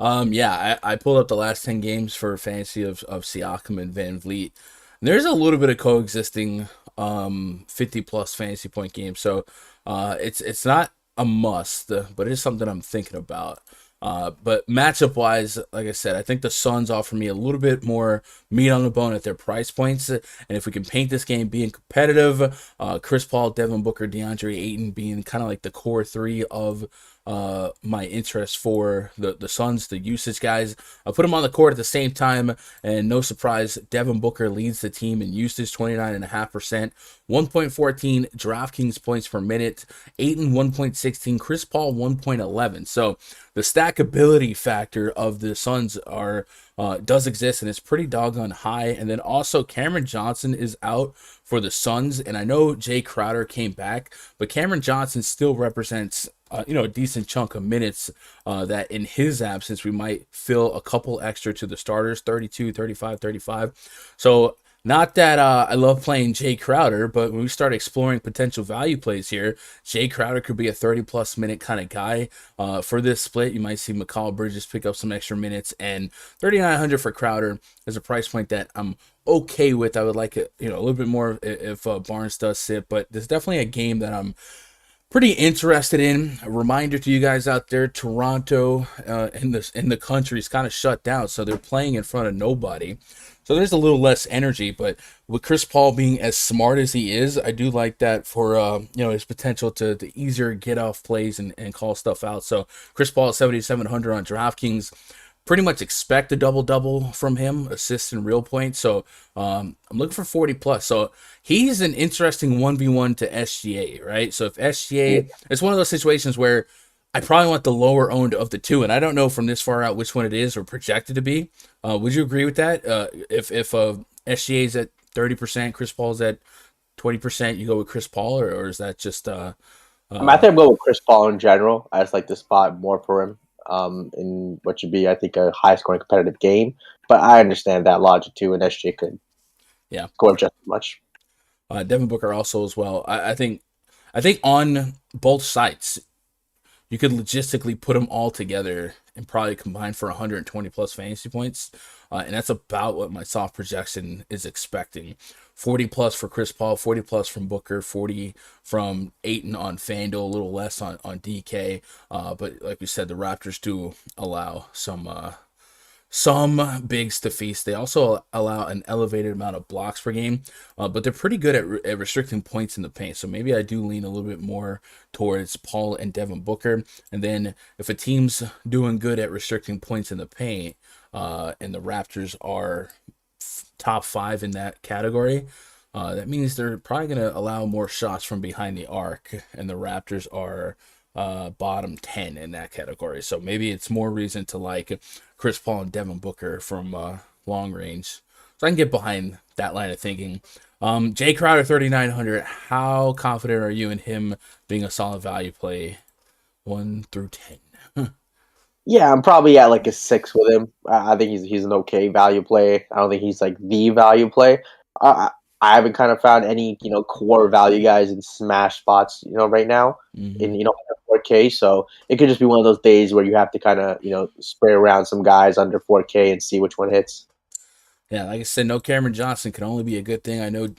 I pulled up the last 10 games for fantasy of Siakam and VanVleet. There's a little bit of coexisting 50+ fantasy point games, so it's not a must, but it is something I'm thinking about. But matchup wise, like I said, I think the Suns offer me a little bit more meat on the bone at their price points. And if we can paint this game being competitive, Chris Paul, Devin Booker, DeAndre Ayton being kind of like the core 3 of my interest for the Suns, the usage guys. I put them on the court at the same time, and no surprise, Devin Booker leads the team in usage, 29.5%, 1.14 DraftKings points per minute, Ayton 1.16, Chris Paul 1.11. So the stackability factor of the Suns does exist, and it's pretty doggone high. And then also Cameron Johnson is out for the Suns, and I know Jay Crowder came back, but Cameron Johnson still represents a decent chunk of minutes that in his absence we might fill a couple extra to the starters, 32, 35, 35. So not that I love playing Jay Crowder, but when we start exploring potential value plays here, Jay Crowder could be a 30-plus minute kind of guy. For this split, you might see Mikal Bridges pick up some extra minutes, and 3,900 for Crowder is a price point that I'm okay with. I would like it, a little bit more if Barnes does sit, but there's definitely a game that I'm pretty interested in. A reminder to you guys out there, Toronto in the country is kind of shut down, so they're playing in front of nobody. So there's a little less energy, but with Chris Paul being as smart as he is, I do like that for his potential to easier get off plays and call stuff out. So Chris Paul at 7,700 on DraftKings. Pretty much expect a double-double from him, assists and real points. So I'm looking for 40+. So he's an interesting 1v1 to SGA, right? So if SGA, it's one of those situations where I probably want the lower owned of the two, and I don't know from this far out which one it is or projected to be. Would you agree with that? If SGA is at 30%, Chris Paul's at 20%, you go with Chris Paul, or is that just... I think I'm going with Chris Paul in general. I just like the spot more for him. In what should be, I think, a high-scoring competitive game. But I understand that logic, too, and SJ could score just as much. Devin Booker also as well. I think on both sides, you could logistically put them all together and probably combine for 120-plus fantasy points. And that's about what my soft projection is expecting. 40-plus for Chris Paul, 40-plus from Booker, 40 from Ayton on Fanduel, a little less on DK. But like we said, the Raptors do allow some bigs to feast. They also allow an elevated amount of blocks per game, but they're pretty good at restricting points in the paint. So maybe I do lean a little bit more towards Paul and Devin Booker. And then if a team's doing good at restricting points in the paint, and the Raptors are top 5 in that category, that means they're probably going to allow more shots from behind the arc, and the Raptors are bottom 10 in that category. So maybe it's more reason to like Chris Paul and Devin Booker from long range. So I can get behind that line of thinking. Jay Crowder, 3,900. How confident are you in him being a solid value play 1 through 10? Yeah, I'm probably at like a 6 with him. I think he's an okay value play. I don't think he's like the value play. I haven't kind of found any core value guys in smash spots right now in 4K. So it could just be one of those days where you have to kind of spray around some guys under 4K and see which one hits. Yeah, like I said, no Cameron Johnson can only be a good thing. I know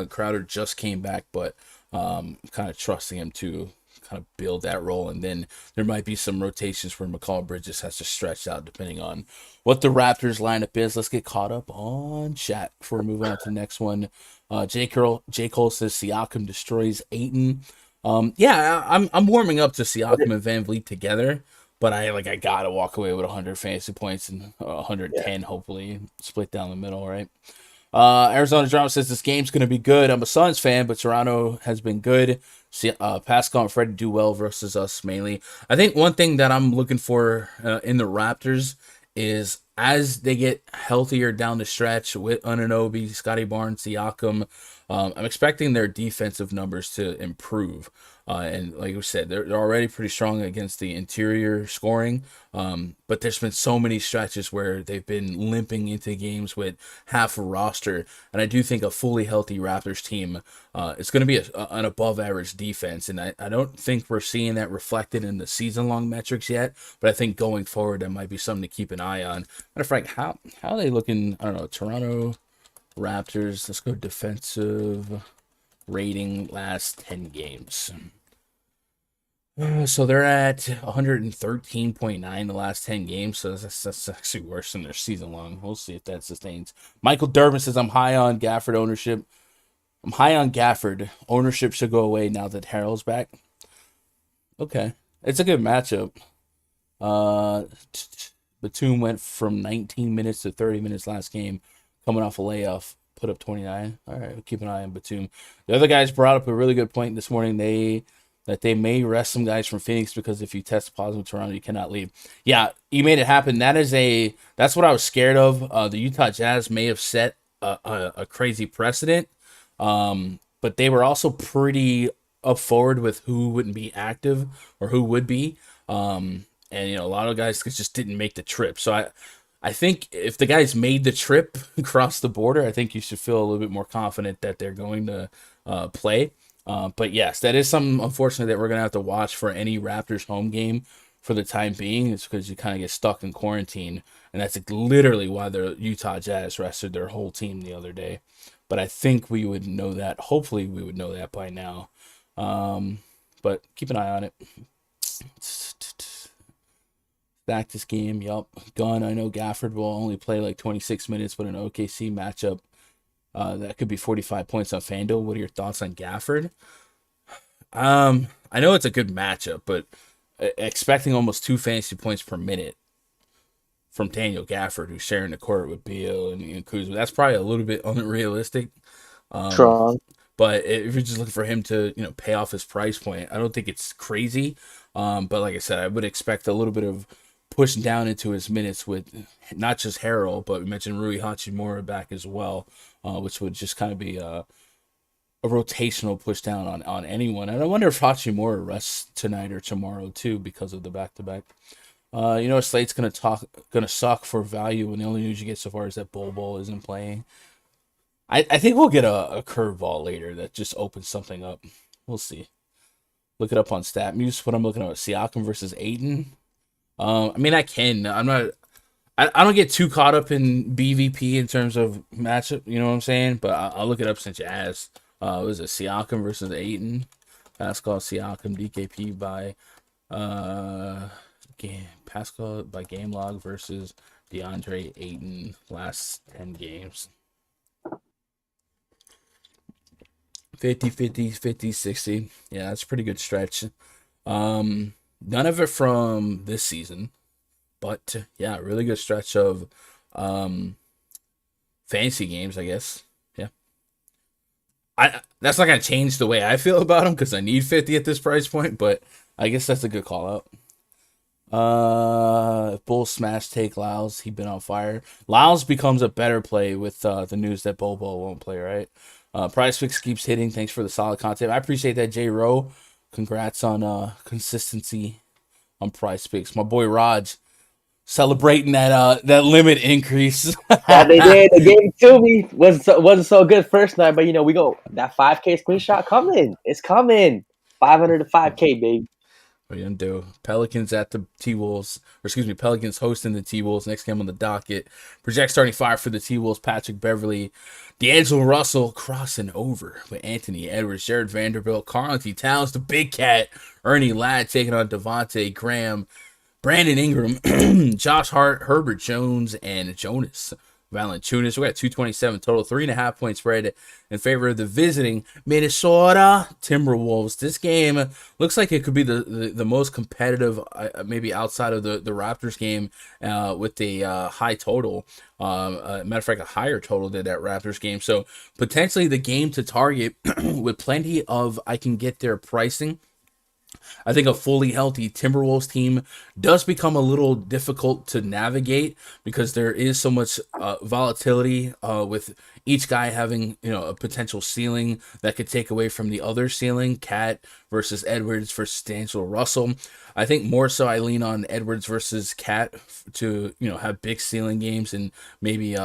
Crowder just came back, but kind of trusting him to kind of build that role, and then there might be some rotations where Mikal Bridges has to stretch out depending on what the Raptors lineup is. Let's get caught up on chat before we move on to the next one. J. Cole says Siakam destroys Ayton. I'm warming up to Siakam and Van Vliet together, but I gotta walk away with 100 fantasy points and 110 hopefully split down the middle, right? Arizona Drama says this game's going to be good. I'm a Suns fan, but Toronto has been good. Pascal and Freddie do well versus us mainly. I think one thing that I'm looking for in the Raptors is as they get healthier down the stretch with Anunoby, Scotty Barnes, Siakam, I'm expecting their defensive numbers to improve. And like we said, they're already pretty strong against the interior scoring. But there's been so many stretches where they've been limping into games with half a roster. And I do think a fully healthy Raptors team is going to be an above average defense. And I don't think we're seeing that reflected in the season long metrics yet. But I think going forward, that might be something to keep an eye on. Matter of fact, how are they looking? I don't know, Toronto Raptors. Let's go defensive rating last 10 games. So they're at 113.9 the last 10 games. So that's actually worse than their season long. We'll see if that sustains. Michael Durbin says, I'm high on Gafford ownership. I'm high on Gafford. Ownership should go away now that Harrell's back. Okay. It's a good matchup. Batum went from 19 minutes to 30 minutes last game, coming off a layoff, put up 29. All right, we'll keep an eye on Batum. The other guys brought up a really good point this morning. That they may rest some guys from Phoenix because if you test positive Toronto, you cannot leave. Yeah, you made it happen. That's what I was scared of. The Utah Jazz may have set a crazy precedent, but they were also pretty up forward with who wouldn't be active or who would be. And a lot of guys just didn't make the trip. So I think if the guys made the trip across the border, I think you should feel a little bit more confident that they're going to play. But yes, that is something, unfortunately, that we're going to have to watch for any Raptors home game for the time being. It's because you kind of get stuck in quarantine. And that's literally why the Utah Jazz rested their whole team the other day. But I think we would know that. Hopefully, we would know that by now. But keep an eye on it. Back this game. Yup. Gun. I know Gafford will only play like 26 minutes, but an OKC matchup. That could be 45 points on Fanduel. What are your thoughts on Gafford? I know it's a good matchup, but expecting almost 2 fantasy points per minute from Daniel Gafford, who's sharing the court with Beal and Kuzma, that's probably a little bit unrealistic. Strong. But if you're just looking for him to, pay off his price point, I don't think it's crazy. But like I said, I would expect a little bit of pushing down into his minutes with not just Harrell, but we mentioned Rui Hachimura back as well, which would just kind of be a rotational push down on anyone. And I wonder if Hachimura rests tonight or tomorrow too because of the back-to-back. Slate's gonna suck for value, and the only news you get so far is that Bol isn't playing. I think we'll get a curveball later that just opens something up. We'll see. Look it up on StatMuse. What I'm looking at, Siakam versus Ayton. I can. I don't get too caught up in BVP in terms of matchup. You know what I'm saying? But I'll look it up since you asked. Was it Siakam versus Ayton? Pascal Siakam DKP by Pascal by game log versus DeAndre Ayton last 10 games. 50-50, 50-60. Yeah, that's a pretty good stretch. None of it from this season, but yeah, really good stretch of fantasy games, I guess. Yeah, that's not gonna change the way I feel about him because I need 50 at this price point, but I guess that's a good call out. Bull smash take Lyles. He's been on fire. Lyles becomes a better play with the news that Bobo won't play, right? PrizePicks keeps hitting. Thanks for the solid content. I appreciate that, J. Rowe. Congrats on consistency on PrizePicks. My boy Raj celebrating that limit increase. Yeah, they did. They gave it to me. Wasn't so good first night, but we go that 5K screenshot coming. It's coming. 500 to 5K, baby. What are you gonna do? Pelicans at the T-Wolves, Pelicans hosting the T-Wolves. Next game on the docket. Project starting 5 for the T-Wolves. Patrick Beverly, D'Angelo Russell crossing over with Anthony Edwards, Jared Vanderbilt, Karl-Anthony Towns, the Big Cat, Ernie Ladd taking on Devontae Graham, Brandon Ingram, Josh Hart, Herbert Jones, and Jonas Valanciunas. We got 227 total, 3.5 point spread in favor of the visiting Minnesota Timberwolves. This game looks like it could be the most competitive, maybe outside of the Raptors game, with the high total. Matter of fact, a higher total than that Raptors game. So potentially the game to target with plenty of I can get their pricing. I think a fully healthy Timberwolves team does become a little difficult to navigate because there is so much volatility with each guy having a potential ceiling that could take away from the other ceiling. Cat versus Edwards versus D'Angelo Russell. I think more so I lean on Edwards versus Cat to have big ceiling games and maybe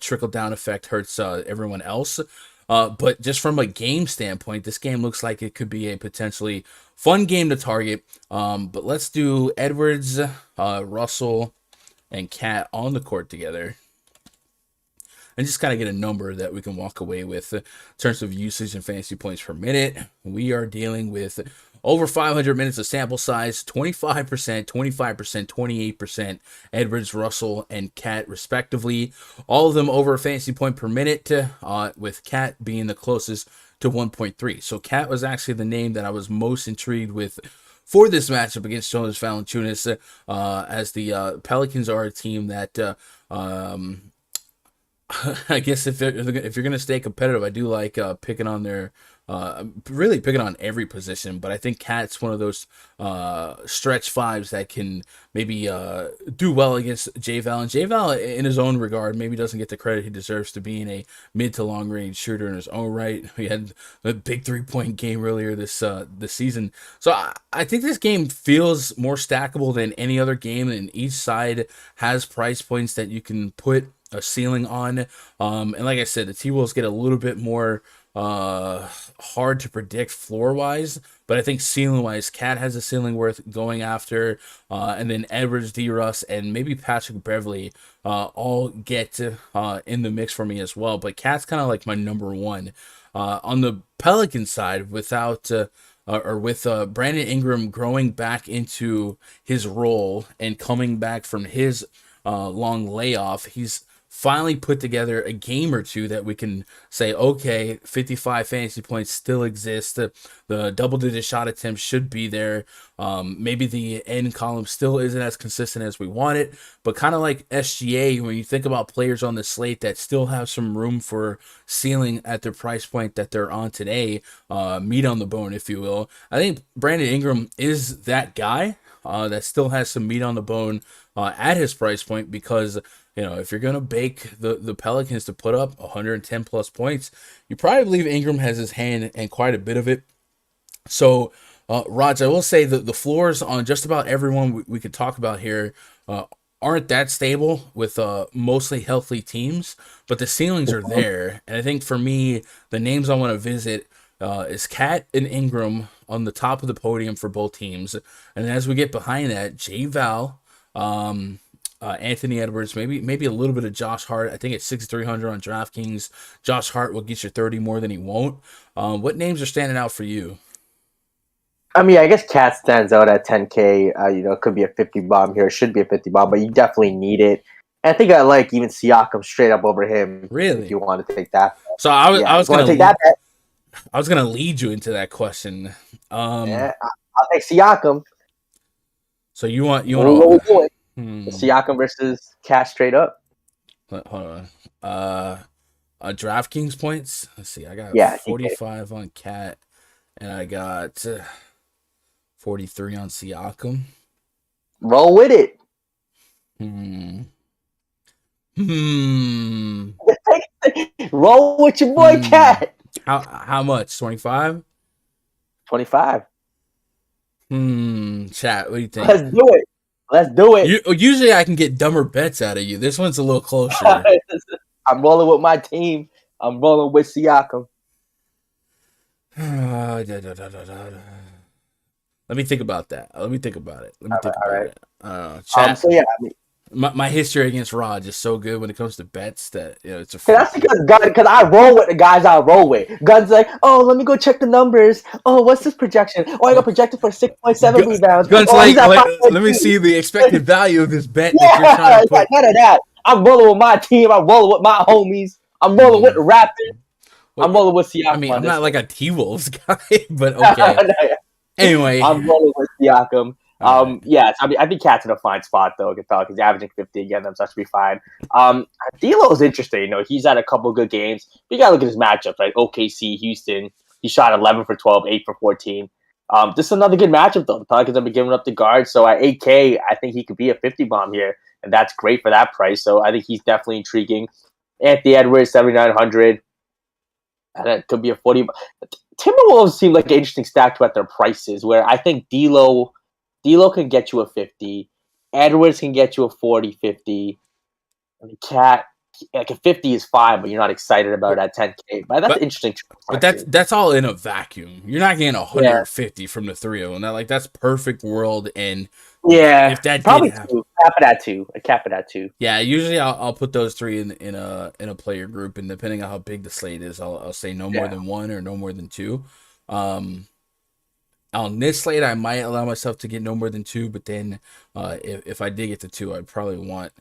trickle down effect hurts everyone else. But just from a game standpoint, this game looks like it could be a potentially fun game to target. But let's do Edwards, Russell, and Cat on the court together. And just kind of get a number that we can walk away with in terms of usage and fantasy points per minute. We are dealing with over 500 minutes of sample size, 25%, 25%, 28%, Edwards, Russell, and Cat respectively. All of them over a fantasy point per minute, with Cat being the closest to 1.3. So Cat was actually the name that I was most intrigued with for this matchup against Jonas Valanciunas, as the Pelicans are a team that I guess if you're going to stay competitive, I do like picking on their really picking on every position, but I think Cat's one of those stretch fives that can maybe do well against J-Val. And J-Val, in his own regard, maybe doesn't get the credit he deserves to being a mid to long range shooter in his own right. We had a big 3-point game earlier this season. So I think this game feels more stackable than any other game, and each side has price points that you can put a ceiling on. And like I said, the T-Wolves get a little bit more hard to predict floor wise, but I think ceiling wise, Cat has a ceiling worth going after, and then Edwards, D-Russ, and maybe Patrick Beverly all get in the mix for me as well. But Cat's kind of like my number one. On the Pelican side, without with Brandon Ingram growing back into his role and coming back from his long layoff, he's finally put together a game or two that we can say, okay, 55 fantasy points still exist. The double-digit shot attempts should be there. Maybe the end column still isn't as consistent as we want it, but kind of like SGA, when you think about players on the slate that still have some room for ceiling at their price point that they're on today, meat on the bone, if you will. I think Brandon Ingram is that guy that still has some meat on the bone at his price point, because if you're going to bake the Pelicans to put up 110 plus points, you probably believe Ingram has his hand in quite a bit of it. So, Raj, I will say that the floors on just about everyone we could talk about here aren't that stable with mostly healthy teams, but the ceilings are there. And I think for me, the names I want to visit is Cat and Ingram on the top of the podium for both teams. And as we get behind that, J-Val, Anthony Edwards, maybe a little bit of Josh Hart. I think it's 6,300 on DraftKings. Josh Hart will get you 30 more than he won't. What names are standing out for you? I mean, I guess Cat stands out at 10K. It could be a 50 bomb here. It should be a 50 bomb, but you definitely need it. And I think I like even Siakam straight up over him. Really? If you want to take that. So I was going to take that bet. I was going to lead you into that question. I'll take Siakam. So you want Siakam versus Cat straight up. Hold on. DraftKings points. Let's see. I got 45 on Cat, and I got 43 on Siakam. Roll with it. Roll with your boy Cat. How much? 25? 25. Chat, what do you think? Let's do it. Usually I can get dumber bets out of you. This one's a little closer. I'm rolling with my team. I'm rolling with Siakam. Let me think about that. Let me think about it. Chat. So yeah, my history against Rod is so good when it comes to bets that it's a. That's because I roll with the guys I roll with. Gun's like, oh, let me go check the numbers. Oh, what's this projection? Oh, I got projected for 6.7 rebounds. Gun's let me see the expected value of this bet. Yeah, that you're trying to put. None of that. I'm rolling with my team. I'm rolling with my homies. I'm rolling with the Raptors. I'm rolling with Siakam. I mean, I'm not like a T-Wolves guy, but okay. Anyway, I'm rolling with Siakam. Yes, I mean, I think Cat's in a fine spot though. He's averaging 50 again, so that should be fine. D'Lo is interesting. He's had a couple good games. But you gotta look at his matchups, right? OKC, Houston. He shot 11 for 12, 8 for 14. This is another good matchup though. The Pelicans have been giving up the guards, so at 8K, I think he could be a 50 bomb here, and that's great for that price. So I think he's definitely intriguing. Anthony Edwards, 7,900. And it could be a 40. Timberwolves seem like an interesting stack to at their prices, where I think D'Lo can get you a 50. Edwards can get you a 40, 50. And Cat, like a 50 is fine, but you're not excited about it at 10K. But that's interesting. But that's all in a vacuum. You're not getting 150 from the 3-0. That's perfect world. And if that probably did happen, two. Cap it at two. Yeah, usually I'll put those three in a player group, and depending on how big the slate is, I'll say no more than one or no more than two. On this slate, I might allow myself to get no more than two, but then if I did get to two, I'd probably want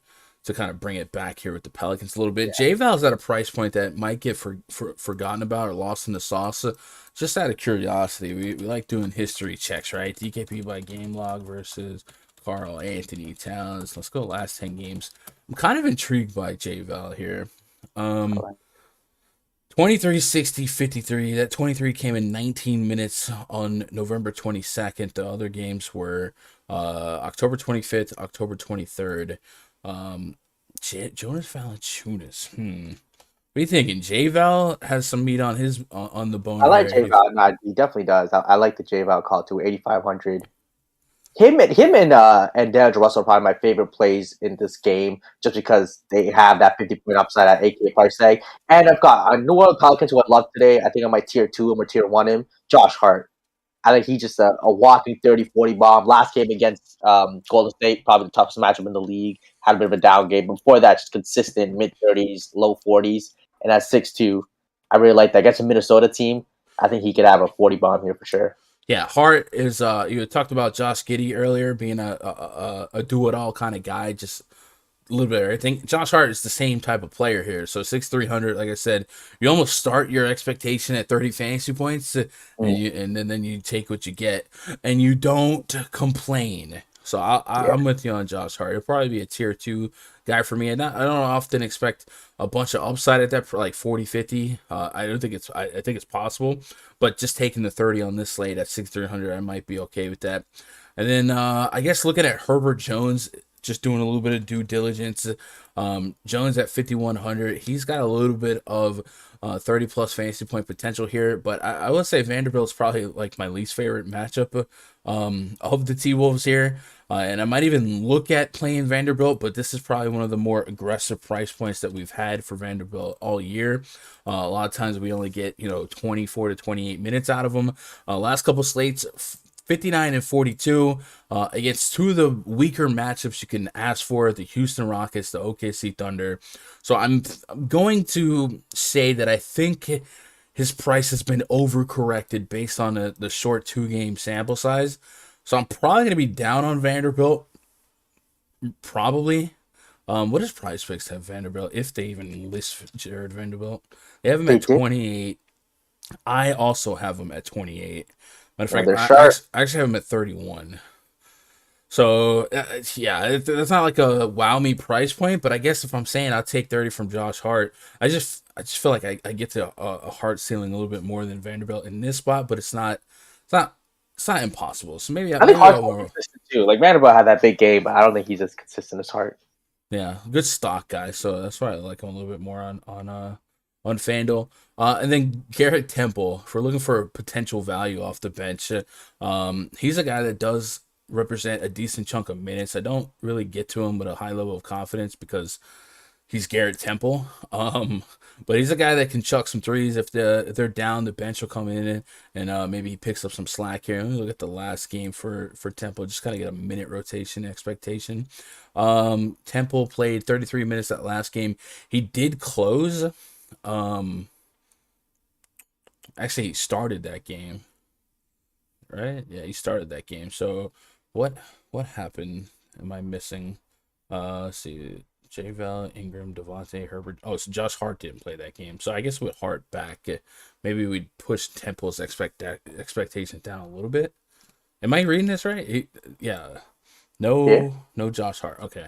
to kind of bring it back here with the Pelicans a little bit. J-Val's at a price point that might get forgotten about or lost in the sauce. Just out of curiosity, we like doing history checks, right? DKP by game log versus Carl Anthony Towns. Let's go last 10 games. I'm kind of intrigued by J-Val here. 23, 60, 53. That 23 came in 19 minutes on November 22nd. The other games were October 25th, October 23rd. Jonas Valanciunas. What are you thinking? J-Val has some meat on his on the bone. I like J-Val. No, he definitely does. I like the J-Val call too. 8,500. Him and D'Angelo Russell are probably my favorite plays in this game, just because they have that 50-point upside at 8K price tag. And I've got a New Orleans Pelicans who I love today. I think I might tier 2 him or tier 1 him. Josh Hart. I think he's just a walking 30-40 bomb. Last game against Golden State, probably the toughest matchup in the league. Had a bit of a down game. Before that, just consistent mid-30s, low 40s. And at 6'2", I really like that. Against a Minnesota team, I think he could have a 40 bomb here for sure. Yeah, Hart is. You talked about Josh Giddey earlier being a do-it-all kind of guy, just a little bit of everything. Josh Hart is the same type of player here. So 6,300, like I said, you almost start your expectation at 30 fantasy points, and then you take what you get, and you don't complain. So I'm with you on Josh Hart. It'll probably be a tier 2 guy for me. And I don't often expect a bunch of upside at that for like 40, 50. I think it's possible, but just taking the 30 on this slate at 6,300, I might be okay with that. And then I guess looking at Herbert Jones, just doing a little bit of due diligence. Jones at 5,100. He's got a little bit of 30 plus fantasy point potential here, but I will say Vanderbilt's probably like my least favorite matchup of the T-Wolves here. And I might even look at playing Vanderbilt, but this is probably one of the more aggressive price points that we've had for Vanderbilt all year. A lot of times we only get 24 to 28 minutes out of them. Last couple slates, 59 and 42 against two of the weaker matchups you can ask for, the Houston Rockets, the OKC Thunder. So I'm going to say that I think his price has been overcorrected based on the short 2-game sample size. So I'm probably going to be down on Vanderbilt. Probably. What does PrizePicks have Vanderbilt, if they even list Jared Vanderbilt? They have him at 28. I also have him at 28. Matter of fact, I actually have him at 31. So, that's not like a wow me price point, but I guess if I'm saying I'll take 30 from Josh Hart, I just feel like I get to a Hart ceiling a little bit more than Vanderbilt in this spot, but it's not impossible. So maybe I think Hart's more consistent too. Like Vanderbilt had that big game, but I don't think he's as consistent as Hart. Yeah, good stock guy. So that's why I like him a little bit more on Fanduel. And then Garrett Temple, if we're looking for potential value off the bench, he's a guy that does represent a decent chunk of minutes. I don't really get to him with a high level of confidence because he's Garrett Temple. But he's a guy that can chuck some threes. If they're down, the bench will come in and maybe he picks up some slack here. Let me look at the last game for Temple. Just kind of get a minute rotation expectation. Temple played 33 minutes that last game. He did close. Actually, he started that game. Right? Yeah, he started that game. So what happened? Am I missing? Let's see. J-Val, Ingram, Devontae, Herbert. Oh, so Josh Hart didn't play that game. So I guess with Hart back, maybe we'd push Temple's expectations down a little bit. Am I reading this right? No Josh Hart. Okay.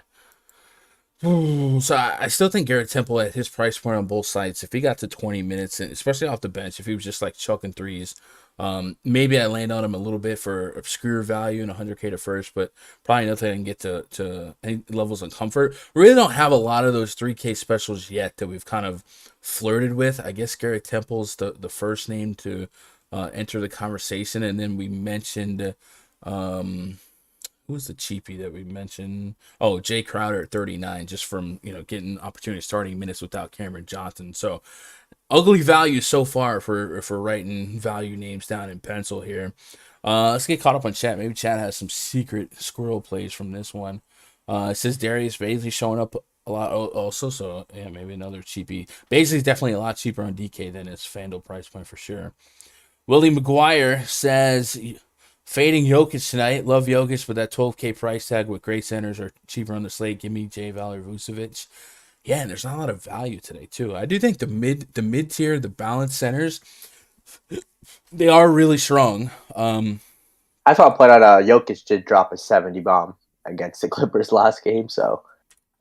So I still think Garrett Temple at his price point on both sides, if he got to 20 minutes, and especially off the bench, if he was just like chucking threes, maybe I land on him a little bit for obscure value and 100K to first, but probably nothing I can get to any levels of comfort. We really don't have a lot of those 3K specials yet that we've kind of flirted with. I guess Garrett Temple's the first name to enter the conversation, and then we mentioned who's the cheapie that we mentioned? Oh, Jay Crowder at 39, just from getting opportunity starting minutes without Cameron Johnson. So ugly value so far for writing value names down in pencil here. Let's get caught up on chat. Maybe chat has some secret squirrel plays from this one. It says Darius Baisley showing up a lot also, so yeah, maybe another cheapie. Baisley's definitely a lot cheaper on DK than his Fanduel price point for sure. Willie McGuire says Fading Jokic tonight. Love Jokic, but that 12K price tag with great centers are cheaper on the slate. Give me J-Val or Vucevic. Yeah, and there's not a lot of value today, too. I do think the mid-tier, the balanced centers, they are really strong. I saw a point out Jokic did drop a 70 bomb against the Clippers last game, so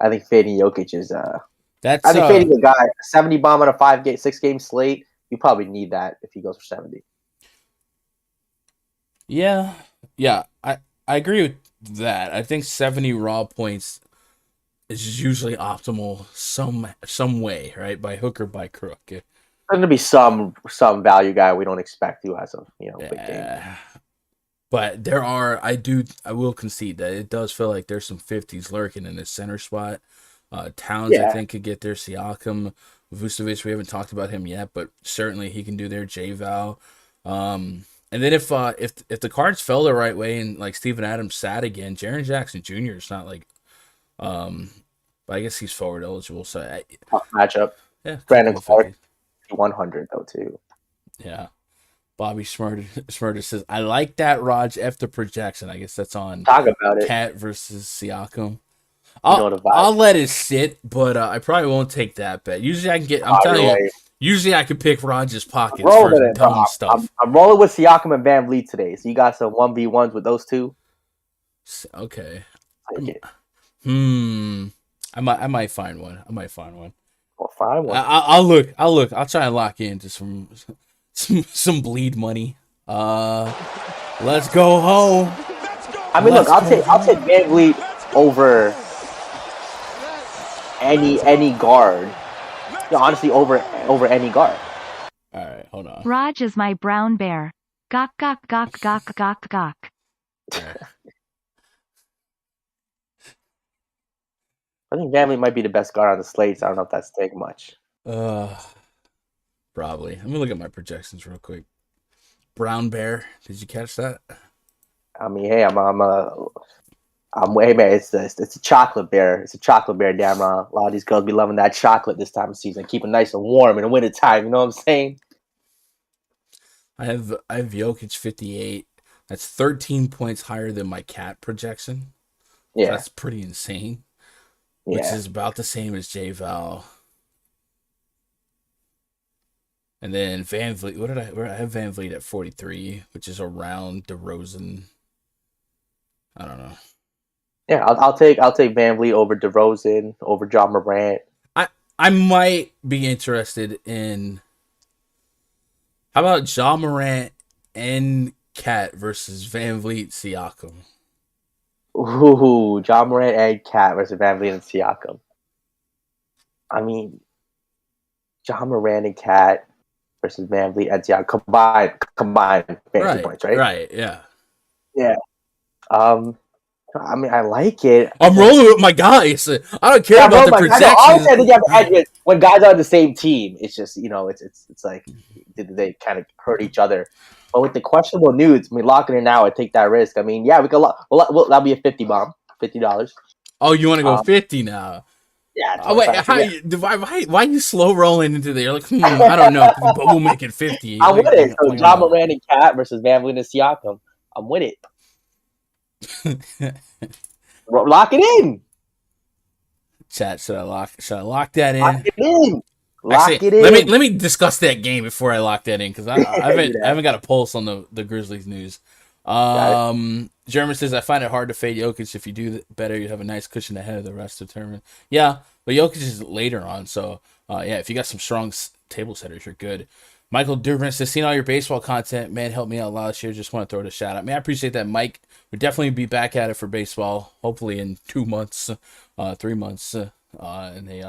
I think fading Jokic is I think fading a guy, a 70 bomb on a 6-game slate, you probably need that if he goes for 70. Yeah, I agree with that. I think 70 raw points is usually optimal some way, right? By hook or by crook. There's going to be some value guy we don't expect who has a big game. But there are, I will concede that it does feel like there's some 50s lurking in this center spot. Towns, I think, could get there. Siakam, Vucevic, we haven't talked about him yet, but certainly he can do their J-Val. And then if the cards fell the right way and like Steven Adams sat again, Jaren Jackson Jr. is not like, but I guess he's forward eligible. So tough matchup. Yeah, Brandon Clark, 100 though too. Yeah, Bobby Schmurder says I like that Raj F the projection. I guess that's on. Talk about it. Cat versus Siakam. I'll let it sit, but I probably won't take that bet. Usually I can get. I'm telling you. Usually I could pick Raj's pockets for dumb stuff. I'm rolling with Siakam and Van Vliet today. So you got some 1v1s with those two? Okay. I might find one. Well, find one. I'll look. I'll try and lock into some bleed money. Let's go home. I mean, I'll take Van Vliet over any guard. Honestly, over any guard. All right, hold on. Raj is my brown bear. Gawk, gawk, gawk, gawk, gawk, gawk. I think Van Vliet might be the best guard on the slate, so I don't know if that's taking much. Probably. Let me look at my projections real quick. Brown bear. Did you catch that? I mean, hey, hey man, it's a chocolate bear. It's a chocolate bear, damn right. A lot of these girls be loving that chocolate this time of season. Keep it nice and warm in the wintertime, you know what I'm saying? I have Jokic 58. That's 13 points higher than my cat projection. Yeah. So that's pretty insane. Which is about the same as J-Val. And then Van Vliet, where I have Van Vliet at 43, which is around DeRozan. I don't know. Yeah, I'll take Van Vliet over DeRozan, over John Morant. I might be interested in. How about John Morant and Cat versus Van Vliet Siakam? Ooh, John Morant and Cat versus Van Vliet and Siakam. I mean, John Morant and Cat versus Van Vliet and Siakam combined fantasy points, right? Right, yeah. Yeah. I mean, I like it. I'm rolling with my guys. I don't care about the projections. Honestly, I think you have to edge it when guys are on the same team. It's just it's like they kind of hurt each other. But with the questionable nudes, I mean, locking in now, I take that risk. I mean, yeah, we could. Well, that'll be a 50 bomb, $50. Oh, you want to go 50 now? Yeah. Oh wait, why are you slow rolling into there? You're like, I don't know, but we'll make it 50. I'm with it. So John Morant and Cat versus Van Vliet and Siakam. I'm with it. Lock it in. Chat, should I lock that in? Lock it in. Lock it in. Let me discuss that game before I lock that in because I haven't got a pulse on the Grizzlies news. German says I find it hard to fade Jokic. If you do better, you have a nice cushion ahead of the rest of the tournament. Yeah, but Jokic is later on, so if you got some strong table setters, you're good. Michael Durbin says, seen all your baseball content. Man, helped me out a lot this year. Just want to throw it a shout out. Man, I appreciate that, Mike. We'll definitely be back at it for baseball, hopefully in 2 months, 3 months, and they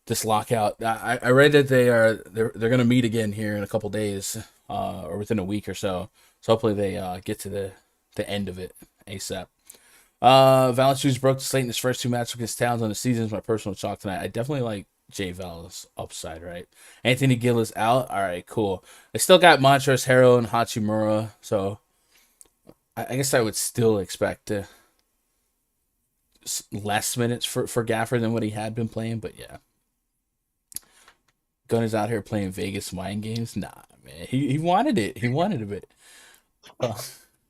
this lockout. I read that they're going to meet again here in a couple days, or within a week or so. So hopefully they get to the end of it ASAP. Valanciunas broke the slate in his first 2 matches against Towns on the season. Is my personal chalk tonight. I definitely like J-Val's upside, right? Anthony Gill is out. All right, cool. I still got Montrezl Harrell and Hachimura, so I guess I would still expect less minutes for Gafford than what he had been playing, but yeah. Gunn is out here playing Vegas mind games. Nah, man. He wanted it. He wanted a bit.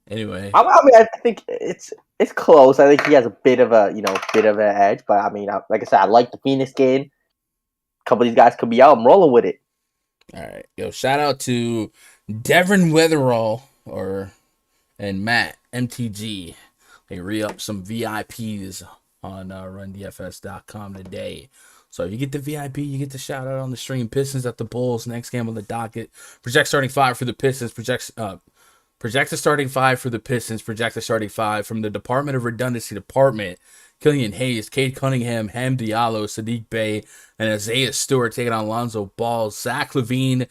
Anyway, I think it's close. I think he has a bit of an edge, but I mean, like I said, I like the Phoenix game. A couple of these guys could be out. I'm rolling with it. all right, yo, shout out to Devin Weatherall and Matt MTG. They re-up some VIPs on RunDFS.com today. So if you get the VIP, you get the shout out on the stream. Pistons at the Bulls. Next game on the docket. Project starting five for the Pistons. Project the starting five for the Pistons. Project the starting five from the Department of Redundancy Department. Killian Hayes, Cade Cunningham, Ham Diallo, Sadiq Bey, and Isaiah Stewart taking on Lonzo Ball, Zach LaVine,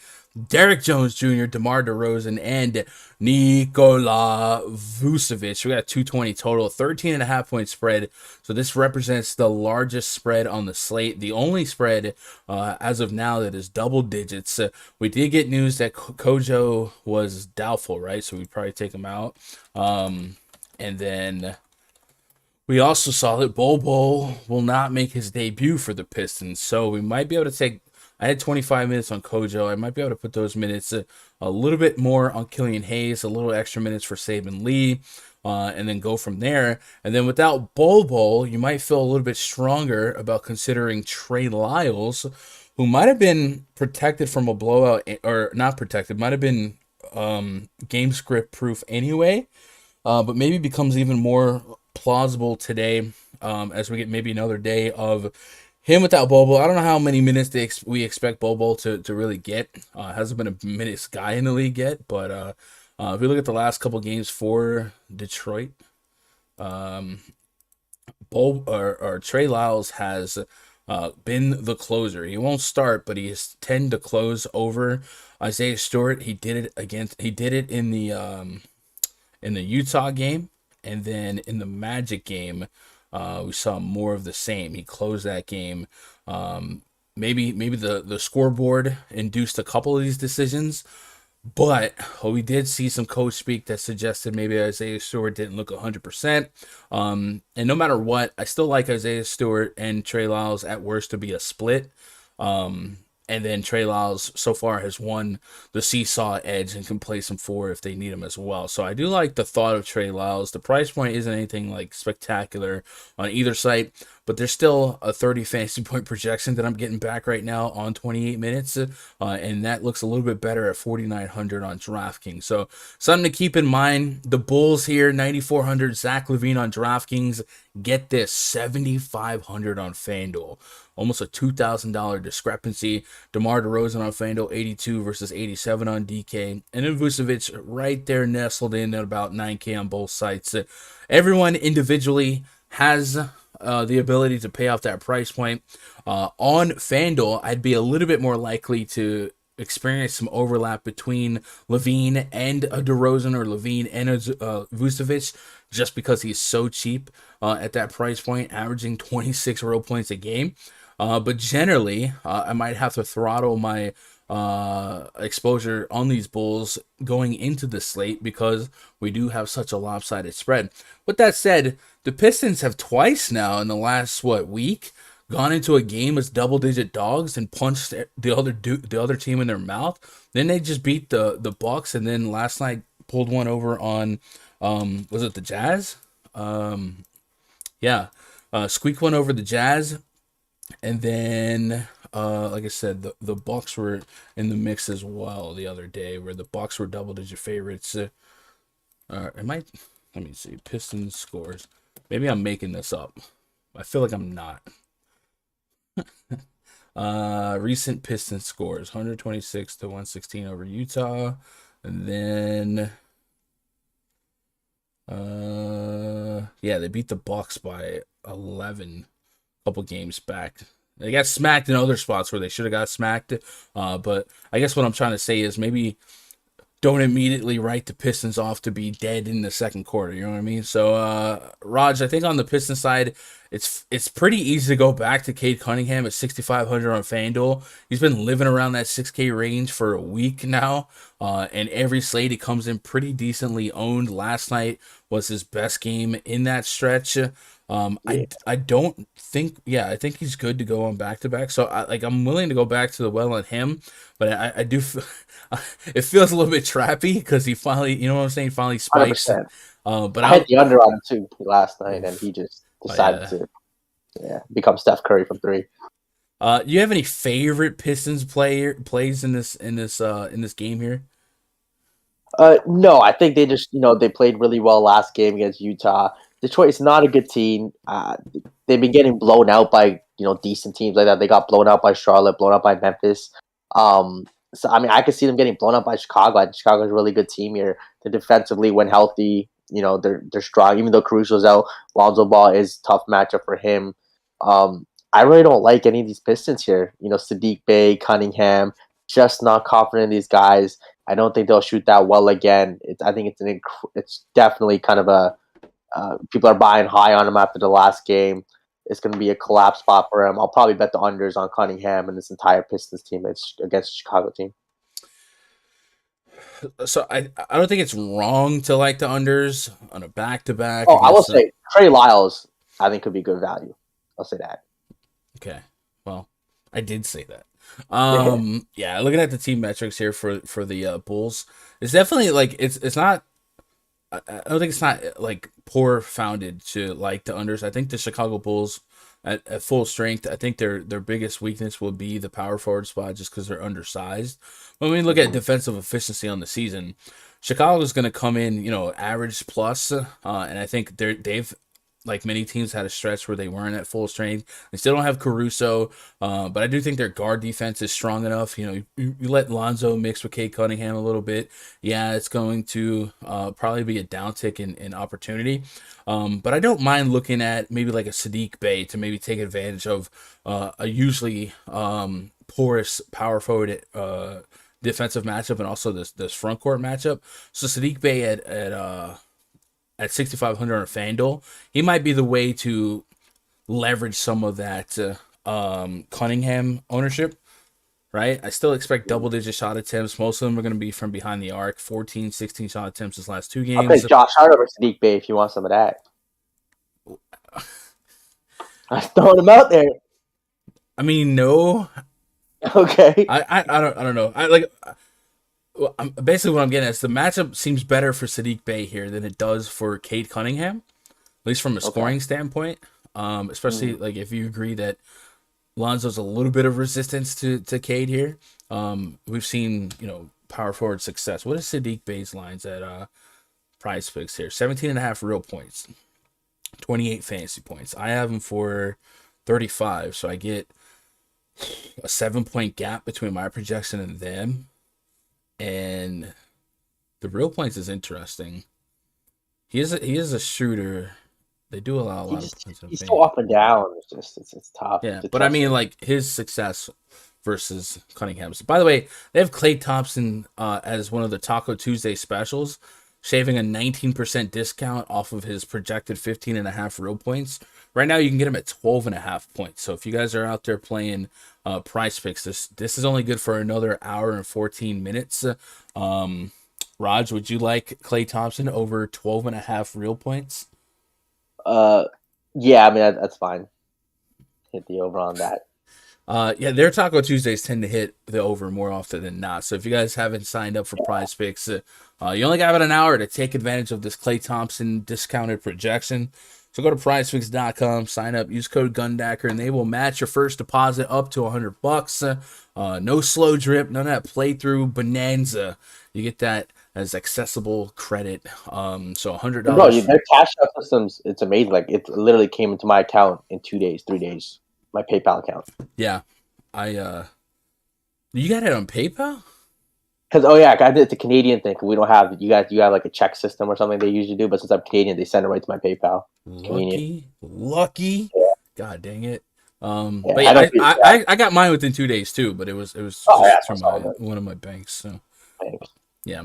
Derek Jones Jr., DeMar DeRozan, and Nikola Vucevic. We got 220 total, 13.5 point spread. So this represents the largest spread on the slate. The only spread as of now that is double digits. We did get news that Kojo was doubtful, right? So we'd probably take him out. And then we also saw that Bol will not make his debut for the Pistons. So we might be able to take... I had 25 minutes on Kojo. I might be able to put those minutes a little bit more on Killian Hayes, a little extra minutes for Saban Lee, and then go from there. And then without Bol, you might feel a little bit stronger about considering Trey Lyles, who might have been protected from a blowout, or not protected, might have been game script proof anyway, but maybe becomes even more plausible today as we get maybe another day of him without Bobo. I don't know how many minutes we expect Bobo to really get. Hasn't been a minutes guy in the league yet, but if we look at the last couple games for Detroit, Trey Lyles has been the closer. He won't start, but he has tend to close over Isaiah Stewart. He did it in the Utah game, and then in the Magic game. We saw more of the same. He closed that game. Maybe the scoreboard induced a couple of these decisions, but we did see some coach speak that suggested maybe Isaiah Stewart didn't look 100%. And no matter what, I still like Isaiah Stewart and Trey Lyles at worst to be a split. And then Trey Lyles so far has won the seesaw edge and can play some four if they need him as well. So I do like the thought of Trey Lyles. The price point isn't anything like spectacular on either site, but there's still a 30 fantasy point projection that I'm getting back right now on 28 minutes. And that looks a little bit better at 4,900 on DraftKings. So something to keep in mind. The Bulls here, 9,400. Zach LaVine on DraftKings. Get this, 7,500 on Fanduel. Almost a $2,000 discrepancy. DeMar DeRozan on Fanduel, 82 versus 87 on DK. And then Vucevic right there nestled in at about 9K on both sites. Everyone individually has the ability to pay off that price point. On Fanduel, I'd be a little bit more likely to experience some overlap between LaVine and a DeRozan, or LaVine and a Vucevic, just because he's so cheap at that price point, averaging 26 real points a game. But generally, I might have to throttle my exposure on these Bulls going into the slate because we do have such a lopsided spread. With that said, the Pistons have twice now in the last, week, gone into a game as double-digit dogs and punched the other team in their mouth. Then they just beat the Bucks, and then last night pulled one over on, was it the Jazz? Squeaked one over the Jazz. And then, like I said, the Bucks were in the mix as well the other day, where the Bucks were double-digit favorites. Let me see, Pistons scores. Maybe I'm making this up. I feel like I'm not. Recent Pistons scores, 126 to 116 over Utah. And then, they beat the Bucks by 11. Couple games back. They got smacked in other spots where they should have got smacked. But I guess what I'm trying to say is maybe don't immediately write the Pistons off to be dead in the second quarter. You know what I mean? So, Raj, I think on the Pistons side, it's pretty easy to go back to Cade Cunningham at 6,500 on FanDuel. He's been living around that 6K range for a week now, and every slate he comes in pretty decently owned. Last night was his best game in that stretch. I don't think, I think he's good to go on back to back. So I'm willing to go back to the well on him, but I do. It feels a little bit trappy because he finally, you know what I'm saying, finally spikes. 100%. But I hit the under on him too last night, and he just decided to become Steph Curry from 3. You have any favorite Pistons plays in this game here? No, I think they just they played really well last game against Utah. Detroit is not a good team. They've been getting blown out by decent teams like that. They got blown out by Charlotte, blown out by Memphis. So I mean, I could see them getting blown up by Chicago. Chicago's a really good team here. They defensively, when healthy, they're strong. Even though Caruso's out, Lonzo Ball is a tough matchup for him. I really don't like any of these Pistons here. Saddiq Bey, Cunningham, just not confident in these guys. I don't think they'll shoot that well again. I think it's definitely kind of a people are buying high on him after the last game. It's going to be a collapse spot for him. I'll probably bet the unders on Cunningham and this entire Pistons team against the Chicago team. So I don't think it's wrong to like the unders on a back-to-back. Oh, I will say Trey Lyles, I think, could be good value. I'll say that. Okay. Well, I did say that. Looking at the team metrics here for the Bulls, it's definitely it's not. I don't think it's not poor founded to like the unders. I think the Chicago Bulls at full strength, I think their biggest weakness will be the power forward spot just because they're undersized. When we look at defensive efficiency on the season, Chicago is going to come in, average plus, and I think they've like many teams had a stretch where they weren't at full strength. They still don't have Caruso, but I do think their guard defense is strong enough. You let Lonzo mix with Cade Cunningham a little bit. Yeah, it's going to probably be a downtick in opportunity. But I don't mind looking at maybe like a Saddiq Bey to maybe take advantage of a usually porous power forward defensive matchup and also this front court matchup. So Saddiq Bey at 6,500 on FanDuel, he might be the way to leverage some of that Cunningham ownership, right? I still expect double-digit shot attempts. Most of them are going to be from behind the arc, 14, 16 shot attempts his last 2 games. I'll take Josh Hart over Saddiq Bey if you want some of that. I'm throwing him out there. I mean, no. Okay. I don't know. Basically, what I'm getting at is the matchup seems better for Saddiq Bey here than it does for Cade Cunningham, at least from a scoring standpoint. Especially if you agree that Lonzo's a little bit of resistance to Cade here. We've seen power forward success. What is Saddiq Bey's lines at PrizePicks here? 17.5 real points, 28 fantasy points. I have him for 35, so I get a 7-point gap between my projection and them. And the real points is interesting. He is a shooter. They do allow a lot of points. He's so up and down. It's tough. Yeah, but I mean, his success versus Cunningham's. By the way, they have Klay Thompson as one of the Taco Tuesday specials, shaving a 19% discount off of his projected 15.5 real points. Right now, you can get him at 12.5 points. So if you guys are out there playing PrizePicks, this is only good for another hour and 14 minutes. Raj, would you like Klay Thompson over 12.5 real points? Yeah, I mean that's fine. Hit the over on that. Their Taco Tuesdays tend to hit the over more often than not. So if you guys haven't signed up for PrizePicks, you only got about an hour to take advantage of this Klay Thompson discounted projection. So go to PrizePicks.com, sign up, use code GUNDACKER, and they will match your first deposit up to $100. No slow drip, none of that playthrough bonanza. You get that as accessible credit. So $100. Bro, their cash out systems, it's amazing. It literally came into my account in 2 days, 3 days. My PayPal account. Yeah, you got it on PayPal? Because I did the Canadian thing. We don't have you have a check system or something they usually do, but since I'm Canadian, they send it right to my PayPal. Lucky. Yeah. God dang it. I got mine within 2 days too, but it was from one of my banks. So yeah.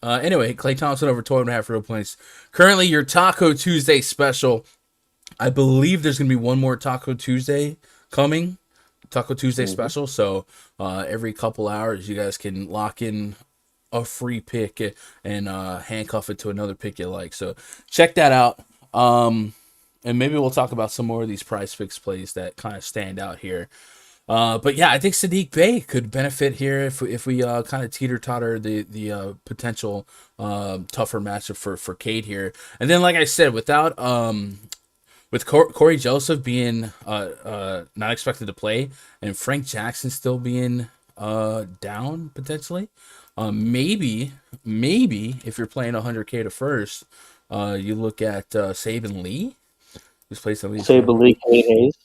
Anyway, Klay Thompson over 12.5 real points. Currently, your Taco Tuesday special. I believe there's going to be one more Taco Tuesday coming. Taco Tuesday special. So every couple hours, you guys can lock in a free pick and handcuff it to another pick you like. So check that out. And maybe we'll talk about some more of these PrizePicks plays that kind of stand out here. But yeah, I think Sadiq Bey could benefit here if we kind of teeter-totter the potential tougher matchup for Cade here. And then, like I said, without with Corey Joseph being not expected to play and Frank Jackson still being down potentially, maybe if you're playing 100K to first, you look at Saban Lee. Who's played some Saban Lee, Kane Hayes.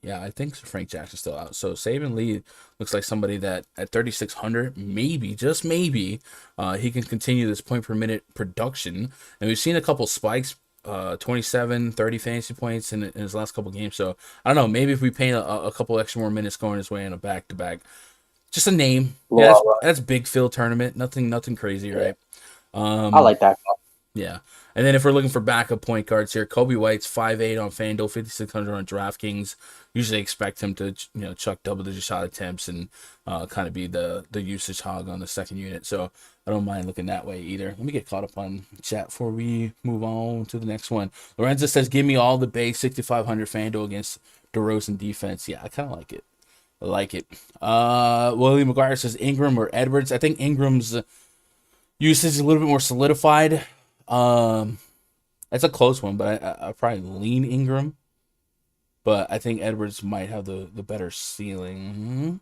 Yeah, I think Frank Jackson's still out. So Saban Lee looks like somebody that at 3,600, maybe, just maybe, he can continue this point per minute production. And we've seen a couple spikes, 27, 30 fantasy points in his last couple games. So I don't know, maybe if we pay a couple extra more minutes going his way in a back-to-back. Just a name. Yeah, that's Big Phil tournament. Nothing crazy, right? I like that. Yeah. And then if we're looking for backup point guards here, Kobe White's 5'8" on FanDuel, 5,600 on DraftKings. Usually expect him to chuck double-digit shot attempts and kind of be the usage hog on the second unit. So I don't mind looking that way either. Let me get caught up on chat before we move on to the next one. Lorenzo says, give me all the base 6,500 FanDuel against DeRozan defense. Yeah, I kind of like it. I like it. Willie McGuire says Ingram or Edwards. I think Ingram's usage is a little bit more solidified. That's a close one, but I probably lean Ingram. But I think Edwards might have the better ceiling,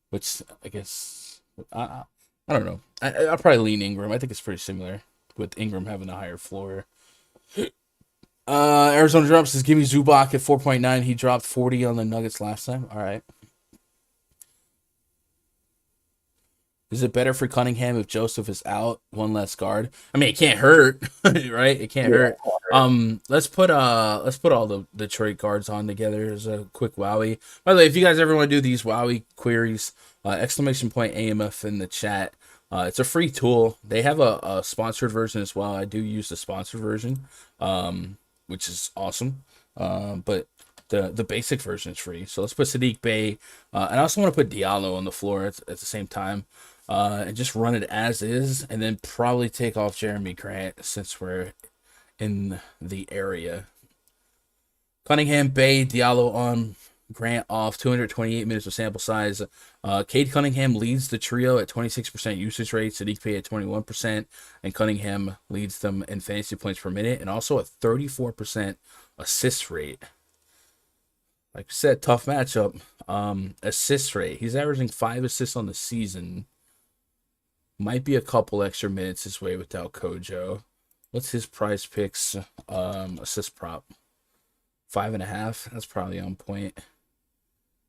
which I guess I don't know. I'll probably lean Ingram. I think it's pretty similar with Ingram having a higher floor. Arizona Drop says give me Zubac at 4.9. He dropped 40 on the Nuggets last time. All right. Is it better for Cunningham if Joseph is out? One less guard. I mean, it can't hurt, right? It can't hurt. Let's put all the Detroit guards on together as a quick Wowie. By the way, if you guys ever want to do these Wowie queries, ! AMF in the chat. It's a free tool. They have a sponsored version as well. I do use the sponsored version, which is awesome. But the basic version is free. So let's put Sadiq Bey, and I also want to put Diallo on the floor at the same time. And just run it as is, and then probably take off Jeremy Grant since we're in the area. Cunningham, Bey, Diallo on, Grant off, 228 minutes of sample size. Cade Cunningham leads the trio at 26% usage rate, Sadiq Bey at 21%, and Cunningham leads them in fantasy points per minute, and also a 34% assist rate. Like I said, tough matchup. Assist rate, he's averaging 5 assists on the season. Might be a couple extra minutes this way without Kojo. What's his PrizePicks assist prop? 5.5. That's probably on point.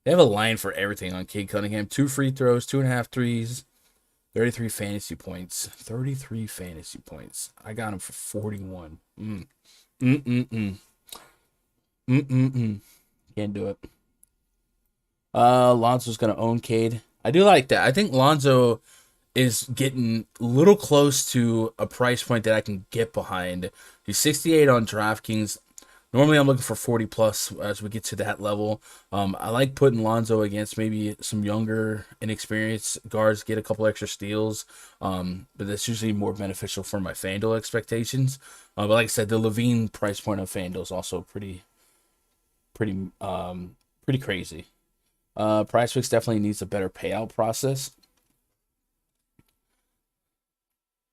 They have a line for everything on Cade Cunningham. 2 free throws, 2.5 threes, 33 fantasy points. 33 fantasy points. I got him for 41. Can't do it. Lonzo's gonna own Cade. I do like that. I think Lonzo is getting a little close to a price point that I can get behind. He's 68 on DraftKings. Normally I'm looking for 40 plus as we get to that level. I like putting Lonzo against maybe some younger, inexperienced guards, get a couple extra steals. But that's usually more beneficial for my FanDuel expectations. But like I said, the Levine price point of FanDuel is also pretty crazy. PrizePicks definitely needs a better payout process.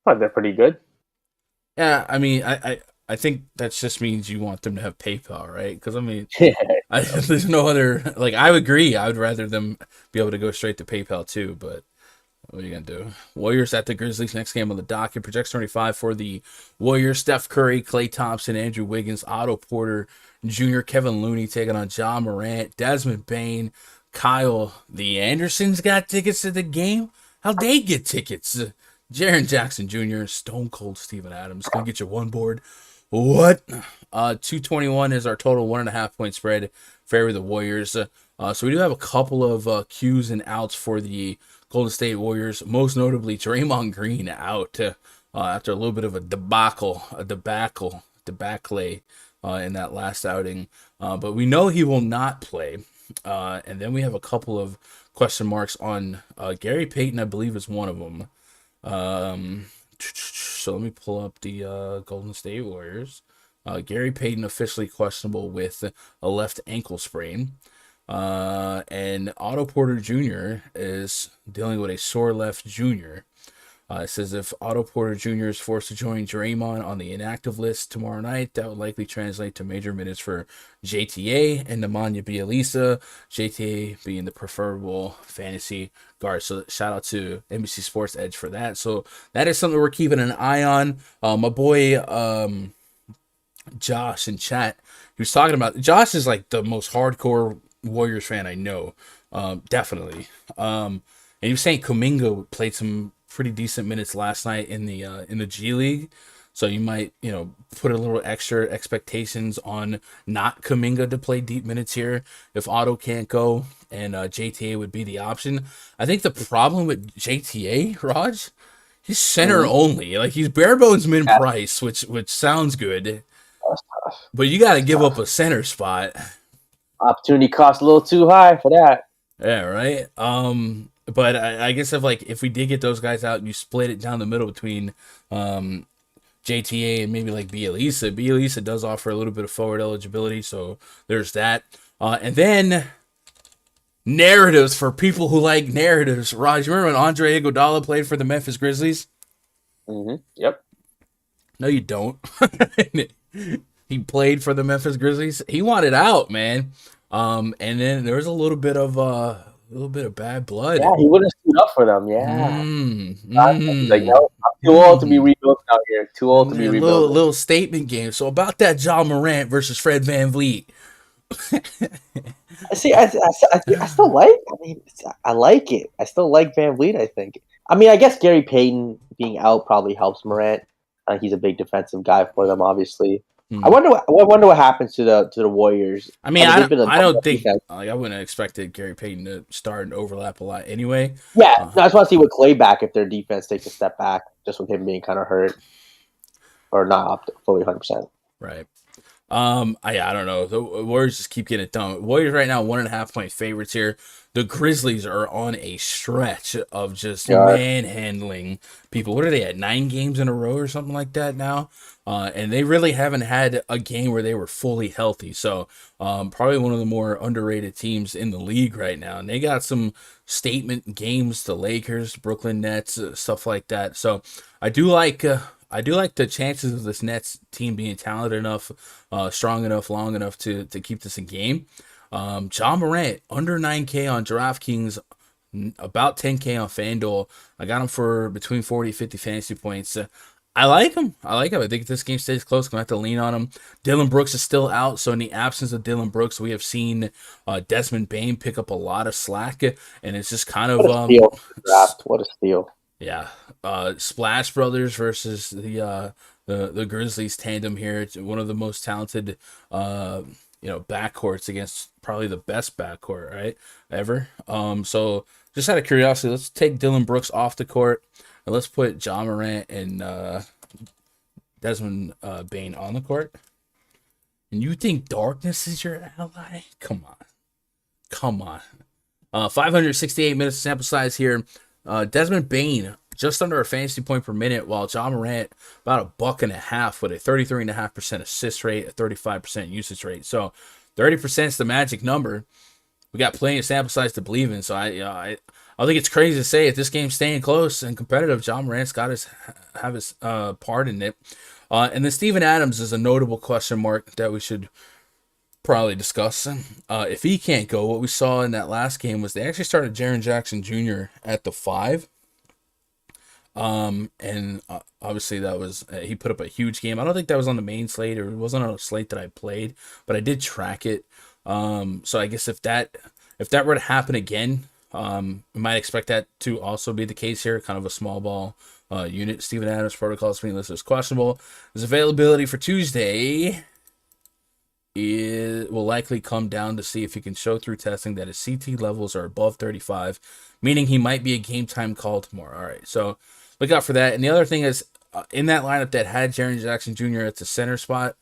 They're pretty good. Yeah, I mean, I think that just means you want them to have PayPal, right? Because I mean, there's no other. Like, I would agree. I would rather them be able to go straight to PayPal too. But what are you gonna do? Warriors at the Grizzlies. Next game on the docket. Projects 25 for the Warriors. Steph Curry, Klay Thompson, Andrew Wiggins, Otto Porter Jr., Kevin Looney taking on John Morant, Desmond Bane, Kyle. The Andersons got tickets to the game. How'd they get tickets? Jaren Jackson Jr., Stone Cold Steven Adams. Gonna get you one board. What? 221 is our total 1.5 point spread. Favor the Warriors. So we do have a couple of Qs and outs for the Golden State Warriors. Most notably, Draymond Green out after a little bit of a debacle back-to-back lay in that last outing. But we know he will not play. And then we have a couple of question marks on Gary Payton, I believe, is one of them. So let me pull up the Golden State Warriors. Gary Payton officially questionable with a left ankle sprain. And Otto Porter Jr. is dealing with a sore left junior. It says if Otto Porter Jr. is forced to join Draymond on the inactive list tomorrow night, that would likely translate to major minutes for JTA and Nemanja Bjelica, JTA being the preferable fantasy guard. So shout out to NBC Sports Edge for that. So that is something we're keeping an eye on. My boy Josh in chat, he was talking about, Josh is like the most hardcore Warriors fan I know, definitely. And he was saying Kuminga played some pretty decent minutes last night in the G League, so you might put a little extra expectations on not Kuminga to play deep minutes here if Otto can't go, and JTA would be the option. I think the problem with JTA, Raj, he's center only, like he's bare bones min price, which sounds good, but you got to give up a center spot. Opportunity cost a little too high for that. Yeah, right. But I guess if we did get those guys out and you split it down the middle between JTA and maybe like Bjelica. Bjelica does offer a little bit of forward eligibility, so there's that. And then narratives for people who like narratives. Raj, you remember when Andre Iguodala played for the Memphis Grizzlies? Mm-hmm. Yep. No, you don't. He played for the Memphis Grizzlies. He wanted out, man. And then there was a little bit of bad blood. Yeah, he wouldn't stood up for them. Yeah. Like, no, I'm too old to be rebuilt out here. Too old to be rebuilt. Little statement game. So about that John Morant versus Fred VanVleet. See, I still like. I like it. I still like VanVleet. I think. I mean, I guess Gary Payton being out probably helps Morant. He's a big defensive guy for them, obviously. I wonder what happens to the Warriors. I mean, I don't think I wouldn't have expected Gary Payton to start and overlap a lot anyway. Yeah, I just want to see with Clay back if their defense takes a step back, just with him being kind of hurt or not up to fully 100%. Right. I don't know. The Warriors just keep getting it done. Warriors right now 1.5 point favorites here. The Grizzlies are on a stretch of just manhandling people. What are they at? 9 games in a row or something like that now? And they really haven't had a game where they were fully healthy. So probably one of the more underrated teams in the league right now. And they got some statement games, the Lakers, Brooklyn Nets, stuff like that. So I do like the chances of this Nets team being talented enough, strong enough, long enough to keep this in game. John Morant, under 9K on DraftKings, about 10K on Fanduel. I got him for between 40 and 50 fantasy points. I like him. I think if this game stays close, I'm going to have to lean on him. Dylan Brooks is still out, so in the absence of Dylan Brooks, we have seen Desmond Bane pick up a lot of slack, and it's just kind of... What a steal. Yeah. Splash Brothers versus the Grizzlies tandem here. It's one of the most talented backcourts against probably the best backcourt, right? Ever. So just out of curiosity, let's take Dylan Brooks off the court and let's put John Morant and Desmond Bane on the court. And you think darkness is your ally? Come on. 568 minutes sample size here. Desmond Bane just under a fantasy point per minute, while John Morant about $1.50 with a 33.5% assist rate, a 35% usage rate. So 30% is the magic number. We got plenty of sample size to believe in. So I think it's crazy to say if this game's staying close and competitive, John Morant's got have his part in it. And then Steven Adams is a notable question mark that we should probably discuss. If he can't go, what we saw in that last game was they actually started Jaren Jackson Jr. at the 5. And obviously that was he put up a huge game. I don't think that was on the main slate, or it wasn't on a slate that I played, but I did track it. So I guess if that were to happen again, we might expect that to also be the case here. Kind of a small ball unit. Steven Adams protocol is being listed as questionable. His availability for Tuesday will likely come down to see if he can show through testing that his CT levels are above 35, meaning he might be a game time call tomorrow. All right, so look out for that. And the other thing is, in that lineup that had Jaren Jackson Jr. at the center spot,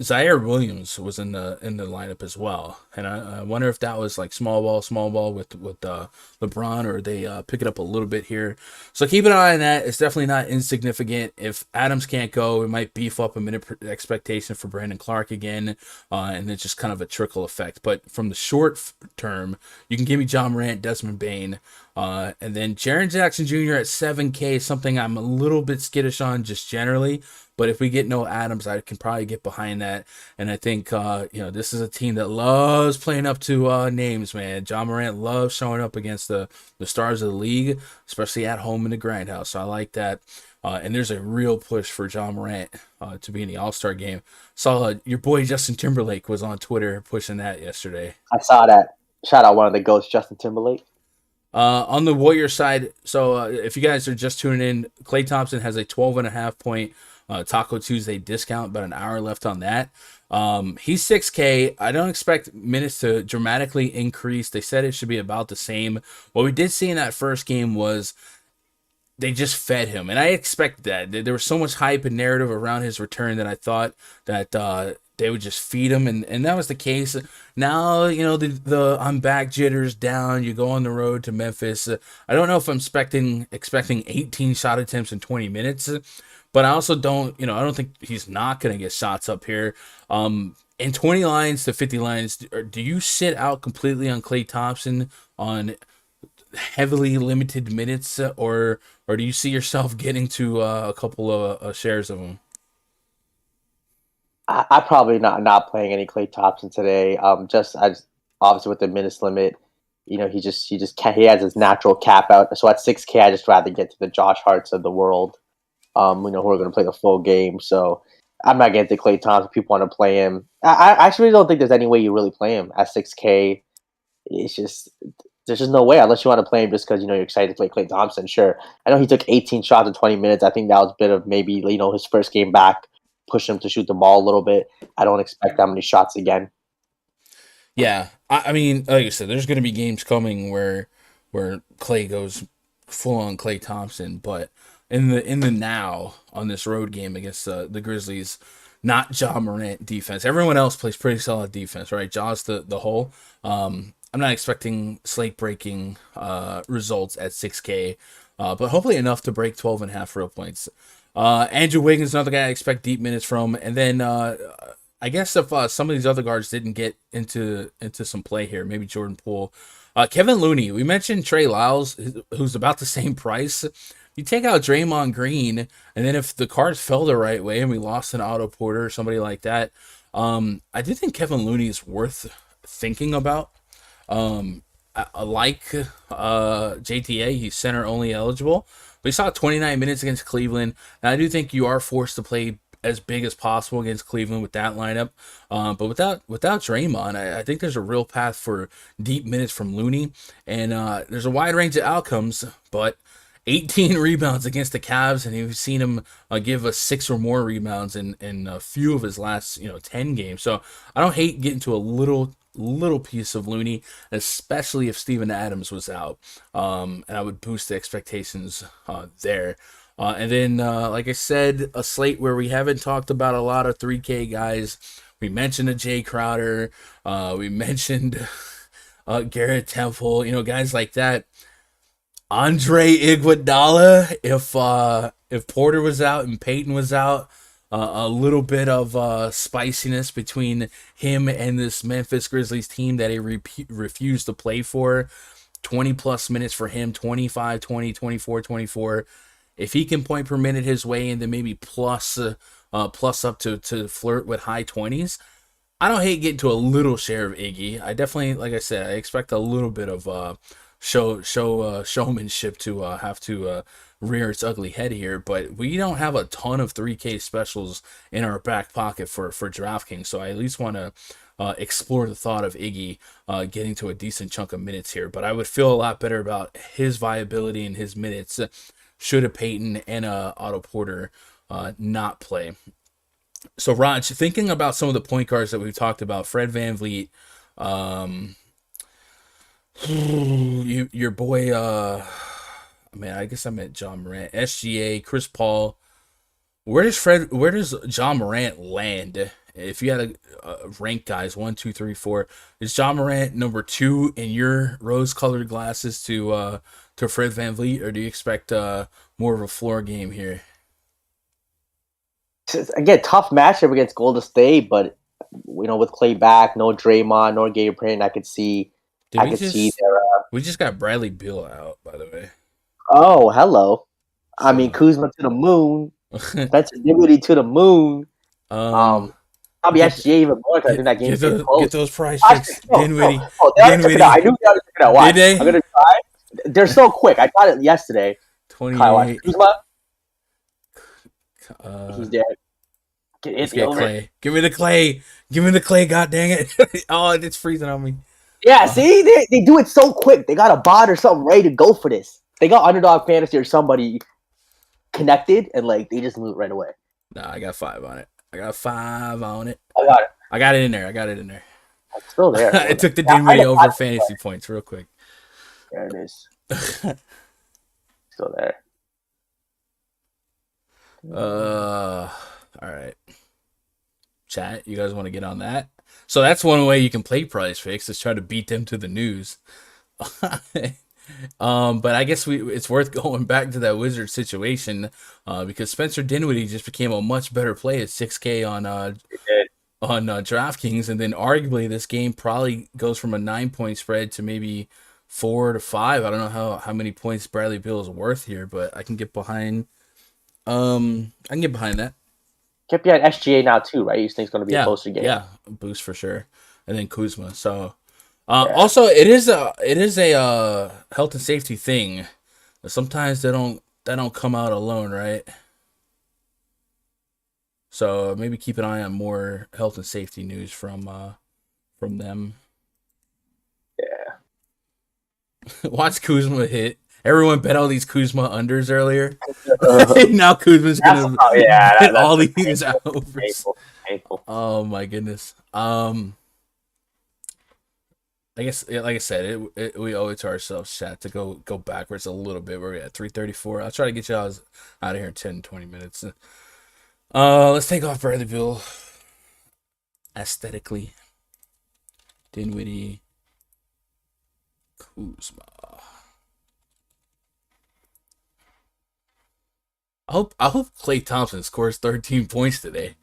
Zaire Williams was in the lineup as well, and I wonder if that was like small ball with LeBron, or they pick it up a little bit here. So keep an eye on that. It's definitely not insignificant. If Adams can't go, it might beef up a minute expectation for Brandon Clark again, and then just kind of a trickle effect. But from the short term, you can give me John Morant, Desmond Bane, and then Jaren Jackson Jr. at 7K, something I'm a little bit skittish on just generally. But if we get no Adams, I can probably get behind that. And I think, this is a team that loves playing up to names, man. John Morant loves showing up against the stars of the league, especially at home in the grindhouse. So I like that. And there's a real push for John Morant to be in the All-Star game. Saw your boy Justin Timberlake was on Twitter pushing that yesterday. I saw that. Shout out one of the GOATs, Justin Timberlake. On the Warriors side, so if you guys are just tuning in, Klay Thompson has a 12.5 point Taco Tuesday discount, about an hour left on that. He's 6K. I don't expect minutes to dramatically increase. They said it should be about the same. What we did see in that first game was they just fed him, and I expect that. There was so much hype and narrative around his return that I thought that they would just feed him, and that was the case. Now, the I'm back jitters down. You go on the road to Memphis. I don't know if I'm expecting 18 shot attempts in 20 minutes, but I also don't, I don't think he's not going to get shots up here. In 20 lines to 50 lines, do you sit out completely on Klay Thompson on heavily limited minutes, or do you see yourself getting to a couple of shares of him? I probably not playing any Klay Thompson today. Just as obviously with the minutes limit, he has his natural cap out. So at 6K, I just rather get to the Josh Harts of the world, who are going to play the full game. So I'm not getting to Klay Thompson. People want to play him. I actually don't think there's any way you really play him at 6K. It's just there's just no way unless you want to play him just because you're excited to play Klay Thompson. Sure, I know he took 18 shots in 20 minutes. I think that was a bit of maybe his first game back. Push him to shoot the ball a little bit. I don't expect that many shots again. Yeah, I mean, like I said, there's going to be games coming where Klay goes full on Klay Thompson, but in the now on this road game against the Grizzlies, not John Morant defense. Everyone else plays pretty solid defense, right? Jaw's the whole. I'm not expecting slate breaking results at 6K, but hopefully enough to break 12.5 real points. Andrew Wiggins, another guy I expect deep minutes from, and then I guess if some of these other guards didn't get into some play here, maybe Jordan Poole, Kevin Looney. We mentioned Trey Lyles, who's about the same price. You take out Draymond Green, and then if the cards fell the right way and we lost an Otto Porter or somebody like that, I do think Kevin Looney is worth thinking about. I like JTA. He's center only eligible. We saw 29 minutes against Cleveland, and I do think you are forced to play as big as possible against Cleveland with that lineup. But without Draymond, I think there's a real path for deep minutes from Looney, and there's a wide range of outcomes, but 18 rebounds against the Cavs, and you've seen him give us 6 or more rebounds in a few of his last 10 games. So I don't hate getting to a little piece of Looney, especially if Steven Adams was out, and I would boost the expectations there. And then, like I said, a slate where we haven't talked about a lot of 3K guys. We mentioned a Jay Crowder, we mentioned Garrett Temple, guys like that. Andre Iguodala, if Porter was out and Peyton was out, a little bit of spiciness between him and this Memphis Grizzlies team that he refused to play for. 20 plus minutes for him, 25, 20, 24, 24. If he can point per minute his way and then maybe plus up to flirt with high 20s, I don't hate getting to a little share of Iggy. I definitely, like I said, I expect a little bit of showmanship to have to rear its ugly head here, but we don't have a ton of 3K specials in our back pocket for DraftKings, so I at least want to explore the thought of Iggy getting to a decent chunk of minutes here. But I would feel a lot better about his viability and his minutes should a Peyton and a Otto Porter not play. So Raj, thinking about some of the point guards that we've talked about, Fred VanVleet, your boy, I mean, I guess I meant John Morant, SGA, Chris Paul. Where does John Morant land? If you had a rank guys 1, 2, 3, 4, is John Morant number 2 in your rose-colored glasses to Fred VanVleet, or do you expect more of a floor game here? Again, tough matchup against Golden State, but with Clay back, no Draymond, no Gabe Payne, I could see their. We just got Bradley Beal out, by the way. Oh, hello. So, I mean, Kuzma to the moon, Spencer Dinwiddie to the moon. Probably SGA even more because I think that game's getting close. Get those price picks, Dinwiddie. I knew they already took it out. Why? Did they? I'm gonna try. They're so quick. I got it yesterday. 28. Kuzma. He's dead. Get Clay. Give me the Clay. God dang it! Oh, it's freezing on me. Yeah, see, they do it so quick. They got a bot or something ready to go for this. They got Underdog Fantasy or somebody connected, and they just move right away. Nah, I got 5 on it. I got it. I got it in there. It's still there. I took the Dinwiddie over fantasy points real quick. There it is. Still there. All right. Chat, you guys want to get on that? So that's one way you can play PrizePicks is try to beat them to the news. But I guess it's worth going back to that Wizards situation because Spencer Dinwiddie just became a much better play at 6K on DraftKings, and then arguably this game probably goes from a 9-point spread to maybe 4 to 5. I don't know how many points Bradley Beal is worth here, but I can get behind. That. Kept you at SGA now too, right? You think it's going to be a closer game? Yeah, a boost for sure, and then Kuzma. So. Also, it is a health and safety thing. Sometimes they don't come out alone, right? So maybe keep an eye on more health and safety news from them. Yeah. Watch Kuzma hit. Everyone bet all these Kuzma unders earlier. Now Kuzma's gonna hit all these overs. Painful. Oh my goodness. I guess, like I said, we owe it to ourselves, chat, to go backwards a little bit. We're at 3:34. I'll try to get you out of here in 10, 20 minutes. Let's take off Bradley Beal. Aesthetically. Dinwiddie. Kuzma. I hope Klay Thompson scores 13 points today.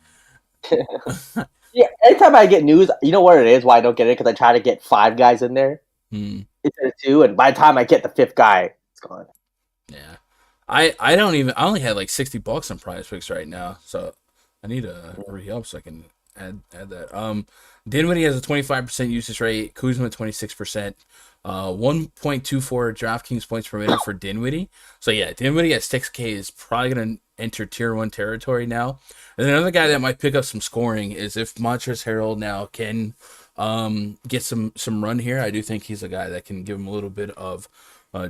Yeah, anytime I get news, you know what it is, why I don't get it? Because I try to get 5 guys in there instead of 2, and by the time I get the 5th guy, it's gone. Yeah. I only had like $60 on PrizePicks right now, so I need to re-up so I can add that. Dinwiddie has a 25% usage rate, Kuzma 26%, 1.24 DraftKings points per minute for Dinwiddie. So yeah, Dinwiddie at 6K is probably gonna enter tier 1 territory now. And then another guy that might pick up some scoring is if Montrezl Harrell now can get some run here. I do think he's a guy that can give him a little bit of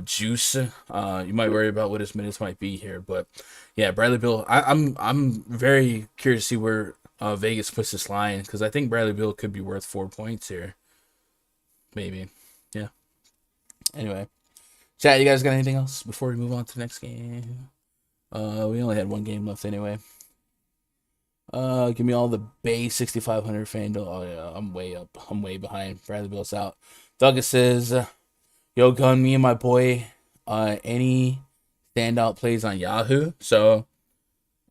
juice. You might worry about what his minutes might be here, but yeah, Bradley Beal. I'm very curious to see where Vegas puts this line because I think Bradley Beal could be worth 4 points here, maybe. Yeah. Anyway, chat. You guys got anything else before we move on to the next game? We only had one game left anyway. Give me all the Bay 6,500 Fanduel. Oh yeah, I'm way up. I'm way behind. Bradley Beal's out. Douglas says, "Yo, Gun, me and my boy. Any standout plays on Yahoo?" So,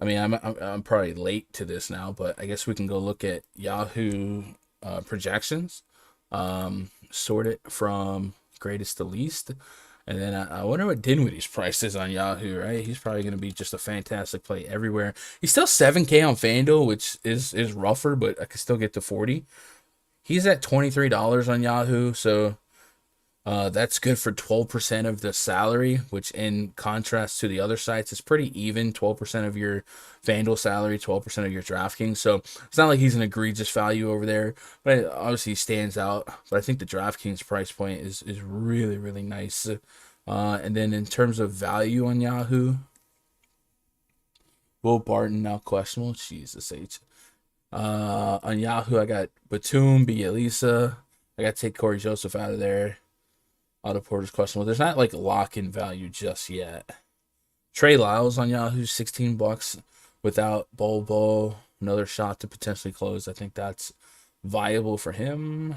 I mean, I'm probably late to this now, but I guess we can go look at Yahoo projections. Sort it from greatest to least. And then I wonder what Dinwiddie's price is on Yahoo, right? He's probably going to be just a fantastic play everywhere. He's still 7K on FanDuel, which is rougher, but I can still get to 40. He's at $23 on Yahoo, so that's good for 12% of the salary, which in contrast to the other sites is pretty even. 12% of your FanDuel salary, 12% of your DraftKings. So it's not like he's an egregious value over there, but obviously he stands out. But I think the DraftKings price point is really, really nice. And then in terms of value on Yahoo, Will Barton now questionable. Jesus H. On Yahoo, I got Batum, Bielisa. I got to take Corey Joseph out of there. Otto Porter's questionable. There's not like lock-in value just yet. Trey Lyles on Yahoo, $16 without Bobo. Another shot to potentially close. I think that's viable for him.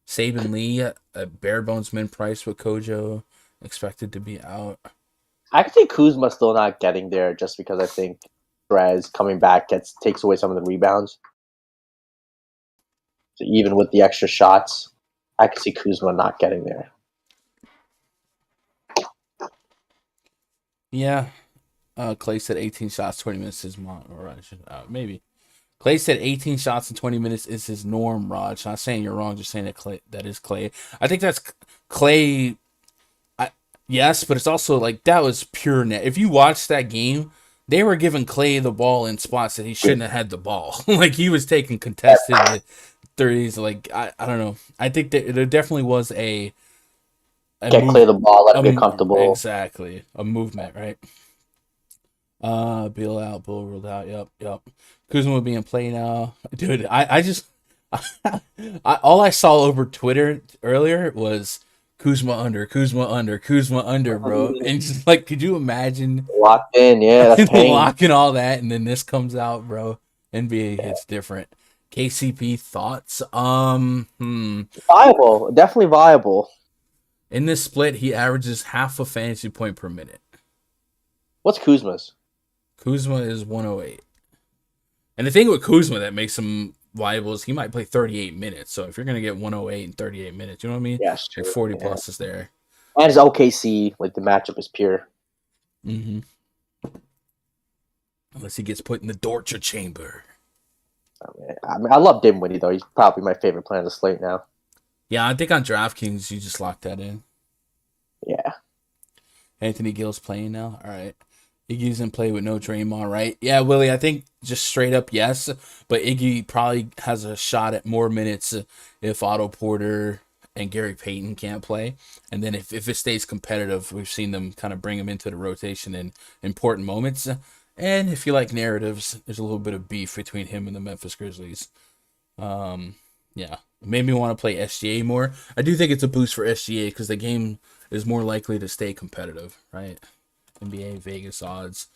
Saban Lee at bare bones min price with Kojo expected to be out. I could see Kuzma still not getting there just because I think Trez coming back takes away some of the rebounds. So even with the extra shots, I could see Kuzma not getting there. Yeah. Clay said 18 shots, 20 minutes is maybe. Clay said 18 shots in 20 minutes is his norm, Raj. Not saying you're wrong, just saying that is Clay. I think that's Clay. Yes, but it's also like that was pure net. If you watch that game, they were giving Clay the ball in spots that he shouldn't have had the ball. Like he was taking contested threes. Like I don't know. I think that there definitely was a get Clay the ball, let him get comfortable. Exactly, a movement, right? Bill out, Bill ruled out. Yep. Kuzma being play now, dude. I just all I saw over Twitter earlier was Kuzma under, bro. And just like, could you imagine locked in? Yeah, that's pain. Locking all that, and then this comes out, bro. NBA hits different. KCP thoughts? Viable, definitely viable. In this split, he averages half a fantasy point per minute. What's Kuzma's? Kuzma is 108. And the thing with Kuzma that makes him viable is he might play 38 minutes. So if you're going to get 108 in 38 minutes, you know what I mean? Yeah, like 40 plus is there. And his OKC, like the matchup is pure. Mm-hmm. Unless he gets put in the torture chamber. I mean, I love Dinwiddie, though. He's probably my favorite player on the slate now. Yeah, I think on DraftKings, you just lock that in. Yeah. Anthony Gill's playing now? All right. Iggy's in play with no Draymond, right? Yeah, Willie, I think just straight up yes, but Iggy probably has a shot at more minutes if Otto Porter and Gary Payton can't play. And then if it stays competitive, we've seen them kind of bring him into the rotation in important moments. And if you like narratives, there's a little bit of beef between him and the Memphis Grizzlies. Yeah, made me want to play SGA more. I do think it's a boost for SGA because the game is more likely to stay competitive, right? NBA Vegas odds.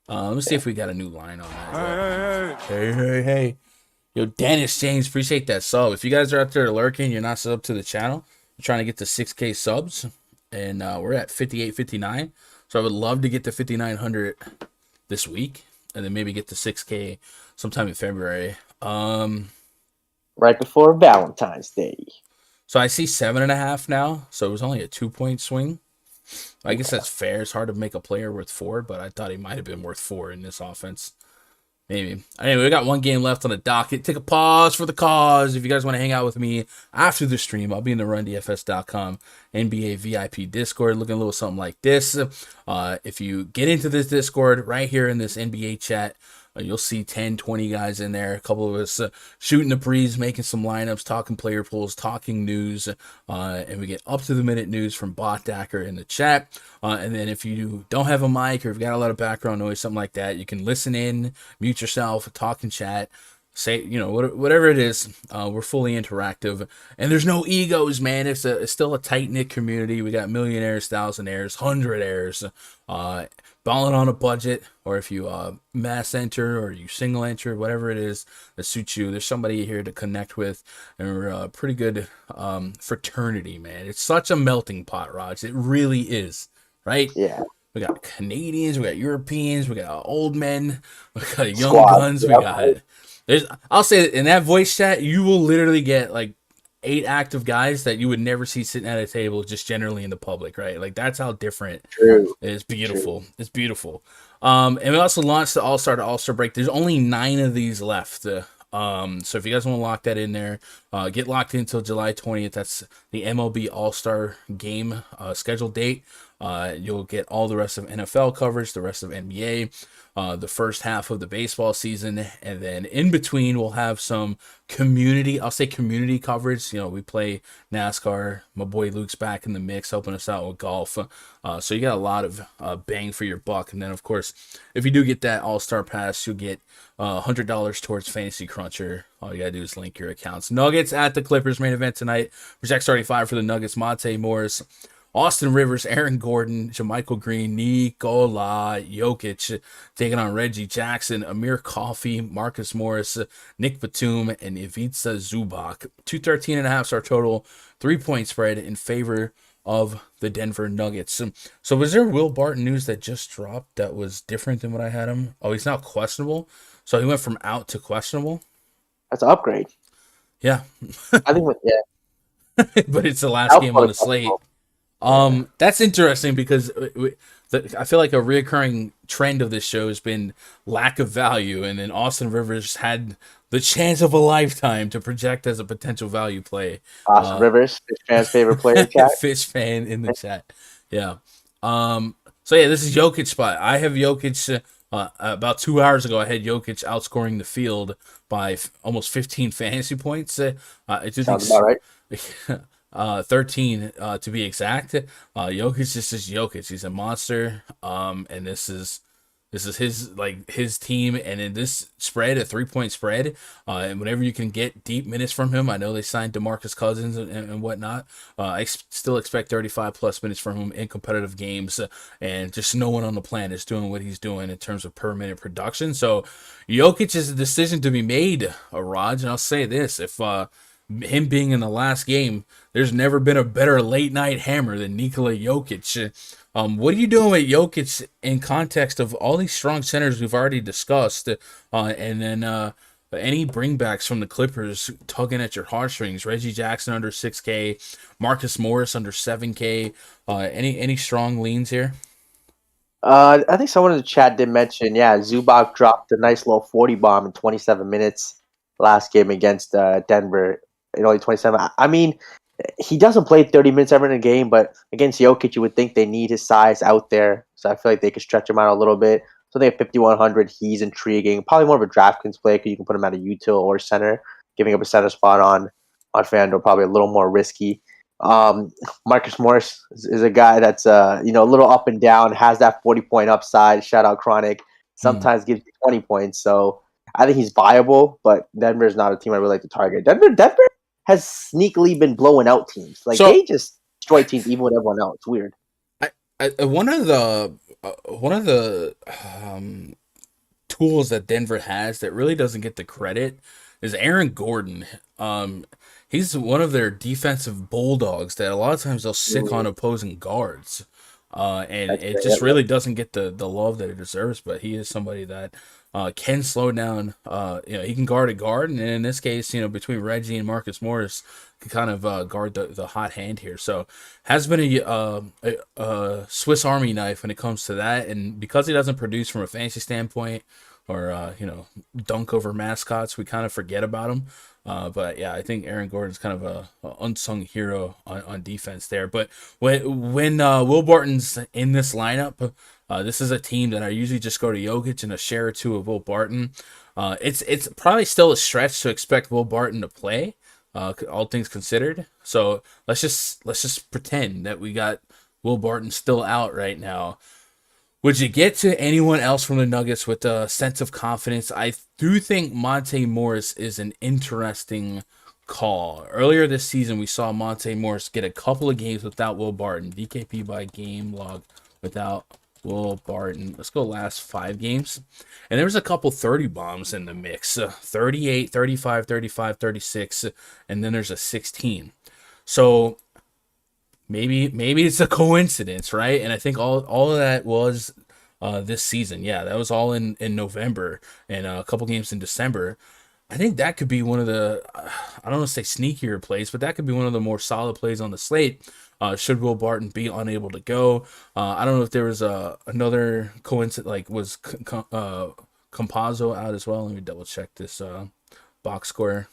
Let's see if we got a new line on that. Hey. Yo, Dennis James, appreciate that sub. If you guys are out there lurking, you're not subbed to the channel, we're trying to get to 6K subs, and we're at 58.59. So I would love to get to 5,900 this week, and then maybe get to 6K sometime in February. Right before Valentine's Day. So I see 7.5 now, so it was only a 2-point swing. I guess that's fair. It's hard to make a player worth 4, but I thought he might have been worth 4 in this offense. Maybe. Anyway, we got one game left on the docket. Take a pause for the cause. If you guys want to hang out with me after the stream, I'll be in the RunDFS.com NBA VIP Discord looking a little something like this. If you get into this Discord right here in this NBA chat, you'll see 10, 20 guys in there. A couple of us shooting the breeze, making some lineups, talking player pools, talking news. And we get up-to-the-minute news from Bot Dacker in the chat. And then if you don't have a mic or if you've got a lot of background noise, something like that, you can listen in, mute yourself, talk and chat. Say, whatever it is, we're fully interactive. And there's no egos, man. It's still a tight-knit community. We got millionaires, thousandaires, hundredaires, balling on a budget, or if you mass enter or you single enter, whatever it is that suits you, there's somebody here to connect with, and we're a pretty good fraternity, man. It's such a melting pot, Raj. It really is, right? Yeah. We got Canadians, we got Europeans, we got old men, we got young Squad. guns, we got... I'll say that in that voice chat, you will literally get like 8 active guys that you would never see sitting at a table just generally in the public, right? Like that's how different. True. It's beautiful. True. It's beautiful. And we also launched the All-Star to All-Star break. There's only 9 of these left. So if you guys want to lock that in there, get locked in until July 20th. That's the MLB All-Star game scheduled date. You'll get all the rest of NFL coverage, the rest of NBA, the first half of the baseball season, and then in between we'll have some community coverage. We play NASCAR. My boy Luke's back in the mix, helping us out with golf. So you got a lot of bang for your buck. And then, of course, if you do get that All-Star Pass, you'll get $100 towards Fantasy Cruncher. All you got to do is link your accounts. Nuggets at the Clippers main event tonight. Project starting five for the Nuggets: Monte Morris, Austin Rivers, Aaron Gordon, JaMychal Green, Nikola Jokic taking on Reggie Jackson, Amir Coffey, Marcus Morris, Nick Batum, and Ivica Zubac. 213.5 is our total, 3-point spread in favor of the Denver Nuggets. So was there Will Barton news that just dropped that was different than what I had him? Oh, he's now questionable. So he went from out to questionable. That's an upgrade. Yeah. I think, yeah. But it's the last game on the slate. That's interesting because I feel like a reoccurring trend of this show has been lack of value, and then Austin Rivers had the chance of a lifetime to project as a potential value play. Austin Rivers, Fish fan's favorite player in chat. Fish fan in the chat. Yeah. So yeah, this is Jokic spot. I have Jokic. About 2 hours ago, I had Jokic outscoring the field by almost 15 fantasy points. Sounds about right. 13 to be exact. Jokic is just Jokic. He's a monster. And this is his team, and in this spread, a 3-point spread, and whenever you can get deep minutes from him, I know they signed DeMarcus Cousins and whatnot. I still expect 35 plus minutes from him in competitive games, and just no one on the planet is doing what he's doing in terms of per minute production. So Jokic is a decision to be made, Raj, and I'll say this: if him being in the last game, there's never been a better late night hammer than Nikola Jokic. What are you doing with Jokic in context of all these strong centers we've already discussed, and then any bringbacks from the Clippers tugging at your heartstrings? Reggie Jackson under 6K, Marcus Morris under 7K. Any strong leans here? I think someone in the chat did mention, Zubac dropped a nice little 40 bomb in 27 minutes last game against Denver. In only 27. I mean, he doesn't play 30 minutes ever in a game, but against Jokic, you would think they need his size out there. So I feel like they could stretch him out a little bit. So they have 5,100. He's intriguing. Probably more of a DraftKings play because you can put him at a util or center. Giving up a center spot on Fanduel probably a little more risky. Marcus Morris is a guy that's a little up and down, has that 40-point upside. Shout out Chronic. Sometimes gives you 20 points. So I think he's viable, but Denver is not a team I really like to target. Denver has sneakily been blowing out teams. They just destroy teams even with everyone else. It's weird. One of the tools that Denver has that really doesn't get the credit is Aaron Gordon. He's one of their defensive bulldogs that a lot of times they'll sick on opposing guards. And it just really doesn't get the love that it deserves, but he is somebody that can slow down. He can guard a guard, and in this case, between Reggie and Marcus Morris, can kind of guard the hot hand here. So has been a Swiss Army knife when it comes to that, and because he doesn't produce from a fantasy standpoint or dunk over mascots, we kind of forget about him. But yeah, I think Aaron Gordon's kind of a unsung hero on defense there. But when Will Barton's in this lineup, this is a team that I usually just go to Jokic and a share or two of Will Barton. It's probably still a stretch to expect Will Barton to play, all things considered. So let's just pretend that we got Will Barton still out right now. Would you get to anyone else from the Nuggets with a sense of confidence? I do think Monte Morris is an interesting call. Earlier this season, we saw Monte Morris get a couple of games without Will Barton. DKP by game log without Will Barton. Let's go last 5 games. And there was a couple 30 bombs in the mix. 38, 35, 35, 36, and then there's a 16. So maybe it's a coincidence, right? And I think all of that was this season. Yeah, that was all in November and a couple games in December. I think that could be one of the, I don't want to say sneakier plays, but that could be one of the more solid plays on the slate. Should Will Barton be unable to go? I don't know if there was another coincidence, like was Campazzo out as well. Let me double check this box score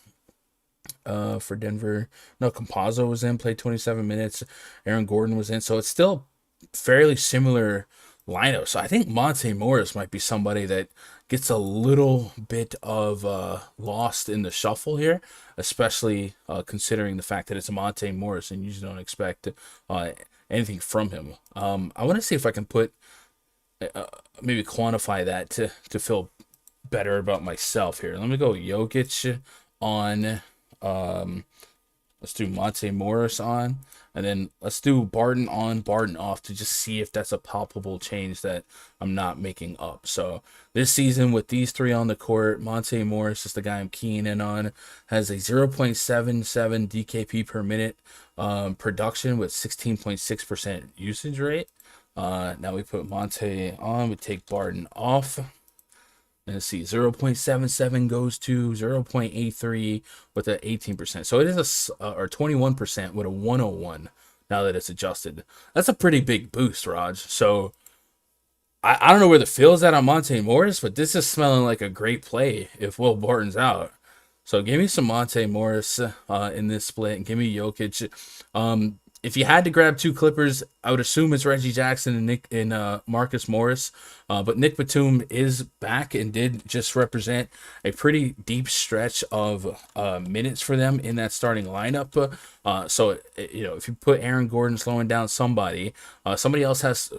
for Denver. No, Campazzo was in, played 27 minutes. Aaron Gordon was in, so it's still fairly similar lineup. So I think Monte Morris might be somebody that gets a little bit of lost in the shuffle here, especially considering the fact that it's Monte Morris and you just don't expect anything from him. I want to see if I can put maybe quantify that to feel better about myself here. Let me go Jokic on. Let's do Monte Morris on, and then let's do Barton on, Barton off to just see if that's a palpable change that I'm not making up. So this season with these three on the court, Monte Morris is the guy I'm keying in on, has a 0.77 DKP per minute production with 16.6% usage rate. Now we put Monte on, we take Barton off. And let's see, 0.77 goes to 0.83 with an 18%. So it is or 21% with a 101 now that it's adjusted. That's a pretty big boost, Raj. So I don't know where the feel's at on Monte Morris, but this is smelling like a great play if Will Barton's out. So give me some Monte Morris in this split, and give me Jokic. If you had to grab two Clippers, I would assume it's Reggie Jackson and Marcus Morris. But Nick Batum is back and did just represent a pretty deep stretch of minutes for them in that starting lineup. So if you put Aaron Gordon slowing down somebody, somebody else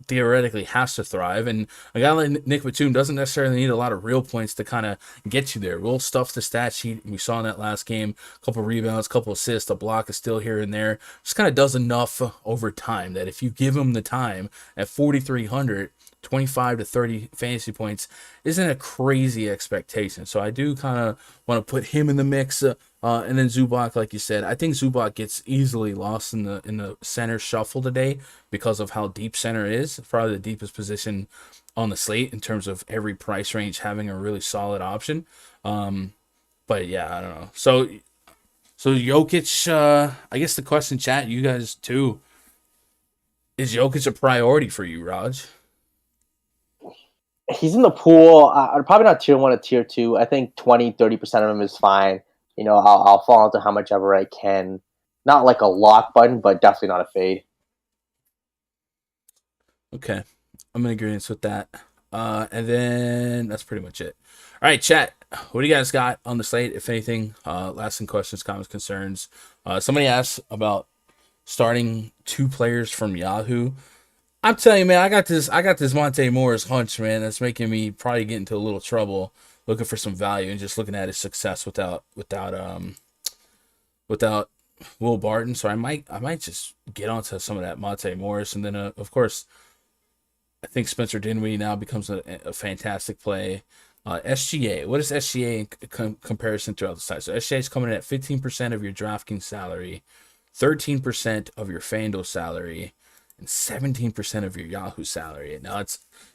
theoretically has to thrive, and a guy like Nick Batum doesn't necessarily need a lot of real points to kind of get you there. We'll stuff the stat sheet. We saw in that last game, a couple rebounds, a couple assists, a block is still here and there. Just kind of does enough over time that if you give him the time at 4,300, 25 to 30 fantasy points isn't a crazy expectation. So I do kind of want to put him in the mix. And then Zubac, like you said, I think Zubac gets easily lost in the center shuffle today because of how deep center is. Probably the deepest position on the slate in terms of every price range having a really solid option. But yeah, I don't know. So Jokic, I guess the question, chat, you guys too, is Jokic a priority for you, Raj? He's in the pool. Probably not tier 1 or tier 2. I think 20-30% of him is fine. I'll fall into how much ever I can. Not like a lock button, but definitely not a fade. Okay. I'm in agreement with that. And then that's pretty much it. All right, chat. What do you guys got on the slate, if anything? Lasting questions, comments, concerns. Somebody asked about starting two players from Yahoo. I'm telling you, man, I got this Monte Morris hunch, man. That's making me probably get into a little trouble looking for some value and just looking at his success without Will Barton. So I might just get onto some of that Monte Morris, and then of course I think Spencer Dinwiddie now becomes a fantastic play. SGA, what is SGA in comparison throughout the site? So SGA is coming in at 15% of your DraftKings salary, 13% of your Fanduel salary, and 17% of your Yahoo salary. Now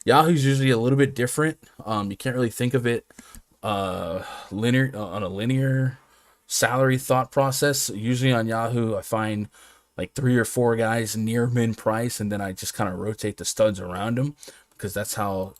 Yahoo's usually a little bit different. You can't really think of it linear on a linear salary thought process. Usually on Yahoo, I find like 3 or 4 guys near min price, and then I just kind of rotate the studs around them because that's how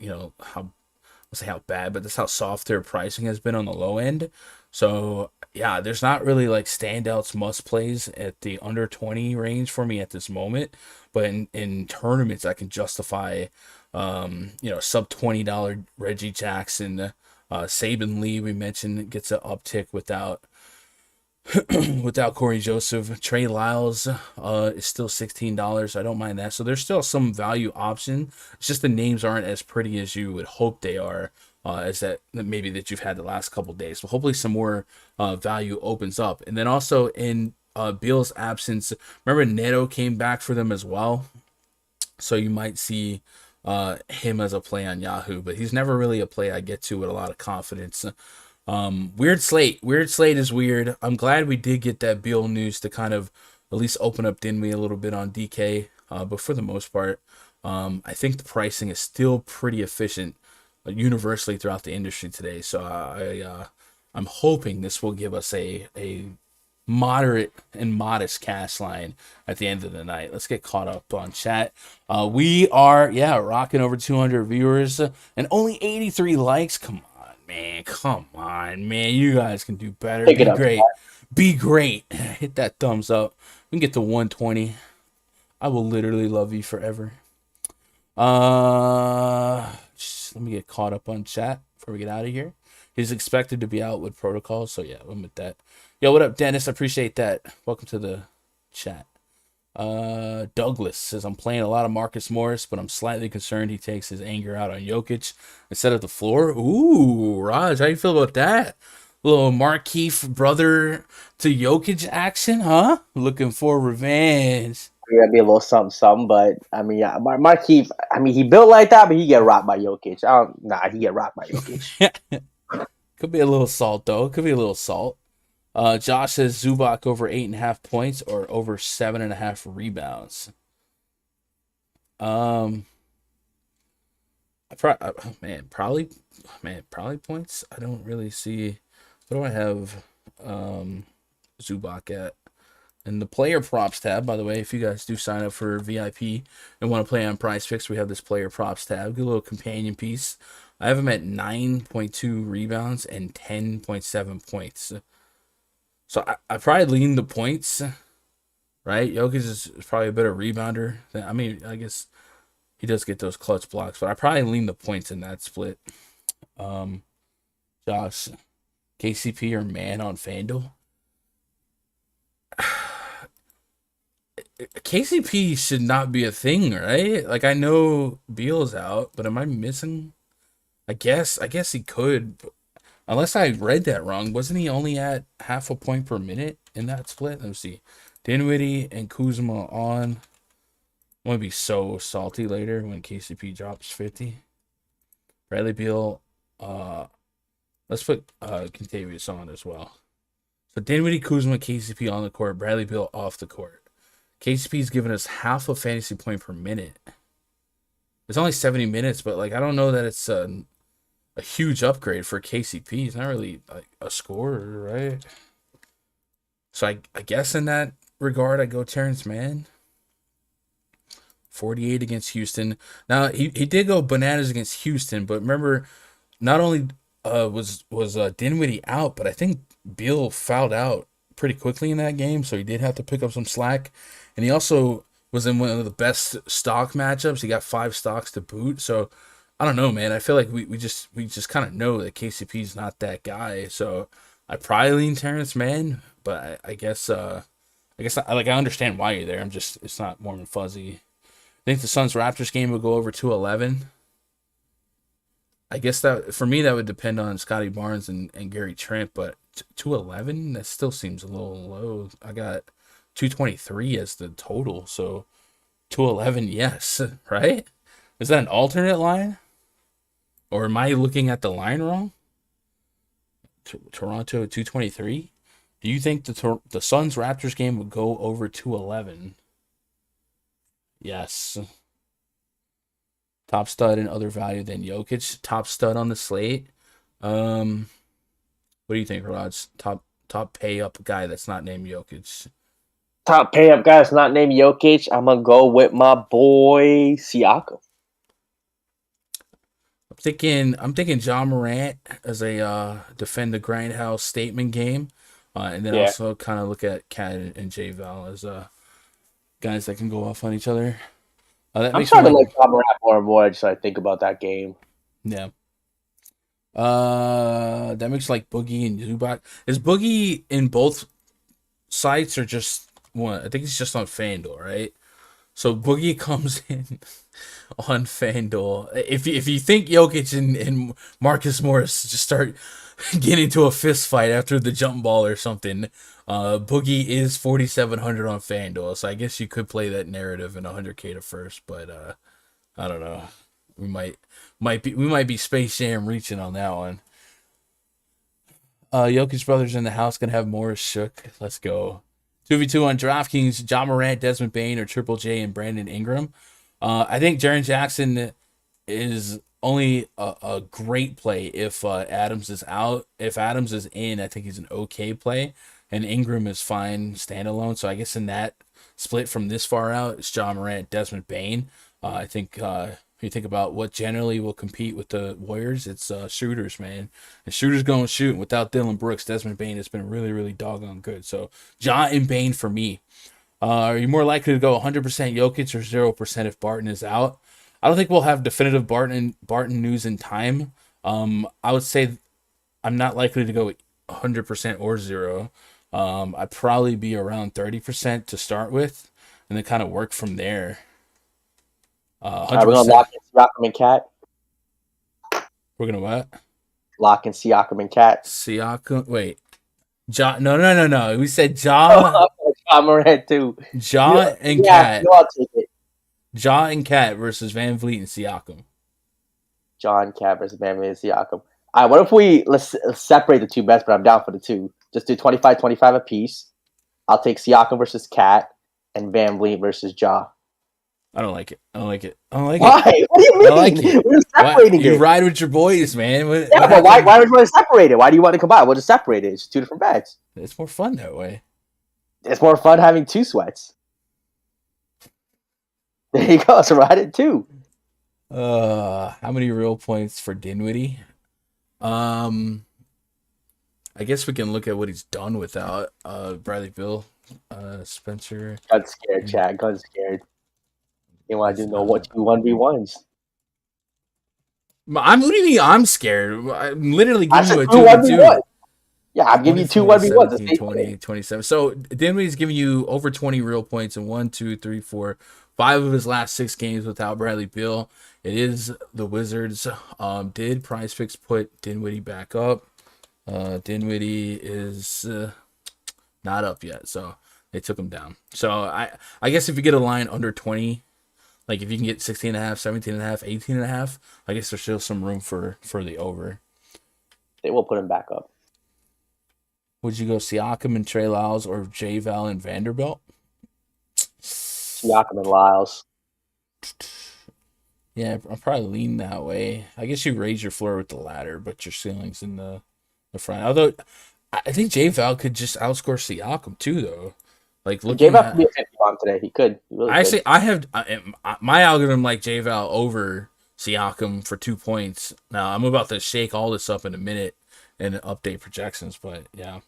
how bad, but that's how soft their pricing has been on the low end. So yeah, there's not really like standouts must plays at the under 20 range for me at this moment. But in tournaments, I can justify, sub $20 Reggie Jackson, Saban Lee. We mentioned gets an uptick without Corey Joseph. Trey Lyles is still $16. I don't mind that. So there's still some value option. It's just the names aren't as pretty as you would hope they are. As that you've had the last couple days. So hopefully some more value opens up. And then also in Beal's absence, remember Neto came back for them as well. So you might see him as a play on Yahoo, but he's never really a play I get to with a lot of confidence. Weird slate is weird. I'm glad we did get that Beal news to kind of at least open up Dinwiddie a little bit on DK. But for the most part, I think the pricing is still pretty efficient universally throughout the industry today. So I'm hoping this will give us a moderate and modest cash line at the end of the night. Let's get caught up on chat. We are rocking over 200 viewers and only 83 likes. Come on, man. You guys can do better. Be great. Hit that thumbs up. We can get to 120. I will literally love you forever. Let me get caught up on chat before we get out of here. He's expected to be out with protocol, so yeah, I'm with that. Yo, what up, Dennis? I appreciate that. Welcome to the chat. Douglas says, I'm playing a lot of Marcus Morris, but I'm slightly concerned he takes his anger out on Jokic instead of the floor. Ooh, Raj, how you feel about that? Little Markieff brother to Jokic action, huh? Looking for revenge. Yeah, be a little something, but I mean, yeah, Markieff. I mean, he built like that, but he get rocked by Jokic. He get rocked by Jokic. Could be a little salt though. Could be a little salt. Josh says Zubac over 8.5 points or over 7.5 rebounds. Probably points. I don't really see. What do I have Zubac at? In the player props tab, by the way, if you guys do sign up for VIP and want to play on PrizePicks, we have this player props tab. Good little companion piece. I have him at 9.2 rebounds and 10.7 points. So I probably lean the points, right? Jokic is probably a better rebounder. I mean, I guess he does get those clutch blocks, but I probably lean the points in that split. Josh, KCP or man on Fanduel? KCP should not be a thing, right? Like, I know Beal's out, but am I missing? I guess he could, unless I read that wrong. Wasn't he only at half a point per minute in that split? Let me see. Dinwiddie and Kuzma on. I'm gonna be so salty later when KCP drops 50. Bradley Beal. Let's put Kentavious on as well. So Dinwiddie, Kuzma, KCP on the court. Bradley Beal off the court. KCP's given us half a fantasy point per minute. It's only 70 minutes, but like I don't know that it's a huge upgrade for KCP. He's not really like a scorer, right? So I guess in that regard, I go Terrence Mann. 48 against Houston. Now he did go bananas against Houston, but remember, not only was Dinwiddie out, but I think Beal fouled out pretty quickly in that game, so he did have to pick up some slack. And he also was in one of the best stock matchups. He got 5 stocks to boot. So I don't know, man. I feel like we just kind of know that KCP's not that guy. So I probably lean Terrence Mann, but I guess I understand why you're there. It's not warm and fuzzy. I think the Suns Raptors game would go over 211. I guess that for me that would depend on Scotty Barnes and Gary Trent, but 211, that still seems a little low. I got 223 as the total, so 211, yes, right? Is that an alternate line? Or am I looking at the line wrong? Toronto 223? Do you think the Suns Raptors game would go over 211? Yes. Top stud and other value than Jokic. Top stud on the slate. What do you think, Raj? Top pay up guy that's not named Jokic. Top pay up guy that's not named Jokic. I'm gonna go with my boy Siakam. I'm thinking Ja Morant as a defend the grindhouse statement game, and then also kind of look at Cat and J Val as guys that can go off on each other. I'm starting to like Ja Morant more and more as I think about that game. Yeah. That makes like Boogie and Zubac. Is Boogie in both sites or just one? I think he's just on FanDuel, right? So Boogie comes in on FanDuel. If you think Jokic and Marcus Morris just start getting into a fist fight after the jump ball or something, Boogie is 4,700 on FanDuel. So I guess you could play that narrative in 100K to first, but I don't know. We might be Space Jam reaching on that one. Jokic brothers in the house gonna have Morris shook. Let's go. 2v2 on DraftKings, Ja Morant, Desmond Bane, or Triple J and Brandon Ingram. I think Jaren Jackson is only a great play if Adams is out. If Adams is in, I think he's an okay play. And Ingram is fine standalone. So I guess in that split from this far out, it's Ja Morant, Desmond Bane. I think if you think about what generally will compete with the Warriors, it's shooters, man. And shooters going to shoot. Without Dylan Brooks, Desmond Bane has been really, really doggone good. So Ja and Bane for me. Are you more likely to go 100% Jokic or 0% if Barton is out? I don't think we'll have definitive Barton news in time. I would say I'm not likely to go 100% or 0. I'd probably be around 30% to start with, and then kind of work from there. We're gonna lock in Siakam and Cat. We're gonna what? Lock in Siakam and Cat. Siakam. Wait. No. We said Ja. Ja Morant too. Ja and Cat. I'll take it. Ja and Cat versus Van Vliet and Siakam. Ja and Cat versus Van Vliet and Siakam. All right, what if let's separate the two bets, but I'm down for the two. Just do 25-25 apiece. I'll take Siakam versus Cat and Van Vliet versus Ja. I don't like it. Why? What do you mean? Like it. We're separating it. You ride with your boys, man. But why would you want to separate it? Why do you want to combine? We'll just separate it. It's two different bets. It's more fun that way. It's more fun having two sweats. There you go. So ride it too. How many real points for Dinwiddie? I guess we can look at what he's done without Bradley Beal, Spencer. Gun scared, Chad. Gun scared. You want to do no 1v1s. What do you mean I'm scared? I'm literally giving you a 2v2. Yeah, I'm giving you 2 1v1s. 17, 20, 27. So Dinwiddie's giving you over 20 real points in 1, 2, 3, 4, 5 of his last 6 games without Bradley Beal. It is the Wizards. Did PrizePicks put Dinwiddie back up? Dinwiddie is not up yet, so they took him down. So I guess if you get a line under 20, like if you can get 16.5, 17.5, 18.5, I guess there's still some room for the over. They will put him back up. Would you go Siakam and Trey Lyles or J Val and Vanderbilt? Siakam and Lyles. Yeah, I'm probably leaning that way. I guess you raise your floor with the latter, but your ceiling's in the front. Although I think J Val could just outscore Siakam too, though. Like looking J Val could be a 50 bomb today. He could. He really actually, could. I have my algorithm like J Val over Siakam for 2 points. Now I'm about to shake all this up in a minute and update projections, but yeah.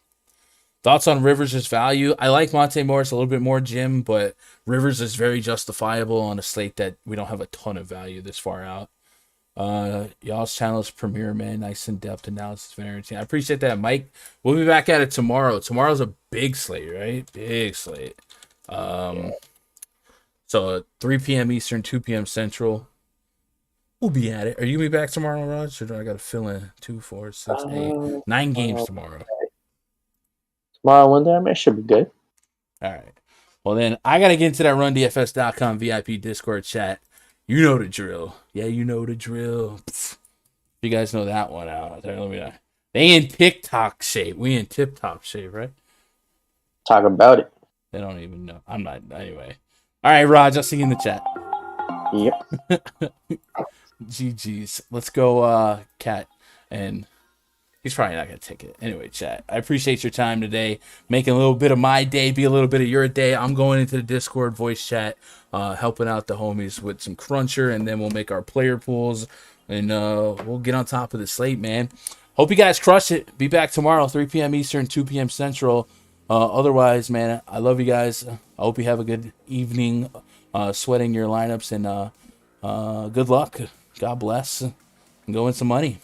Thoughts on Rivers' value? I like Monte Morris a little bit more, Jim, but Rivers is very justifiable on a slate that we don't have a ton of value this far out. Y'all's channel is premier, man. Nice in-depth analysis, very entertaining. I appreciate that, Mike. We'll be back at it tomorrow. Tomorrow's a big slate, right? Big slate. So 3 p.m. Eastern, 2 p.m. Central. We'll be at it. Are you going to be back tomorrow, Raj? Or do I got to fill in 2, 4, 6, 8, 9 games tomorrow? Tomorrow, one day, it should be good. All right. Well, then I got to get into that rundfs.com VIP Discord chat. You know the drill. Yeah, you know the drill. Pfft. You guys know that one out there. Let me know. They in TikTok shape. We in tip-top shape, right? Talk about it. They don't even know. I'm not. Anyway. All right, Raj. I'll see you in the chat. Yep. GG's. Let's go, Cat. And he's probably not going to take it. Anyway, chat. I appreciate your time today. Making a little bit of my day be a little bit of your day. I'm going into the Discord voice chat, helping out the homies with some cruncher, and then we'll make our player pools, and we'll get on top of the slate, man. Hope you guys crush it. Be back tomorrow, 3 p.m. Eastern, 2 p.m. Central. Otherwise, man, I love you guys. I hope you have a good evening sweating your lineups, and good luck. God bless. And go win some money.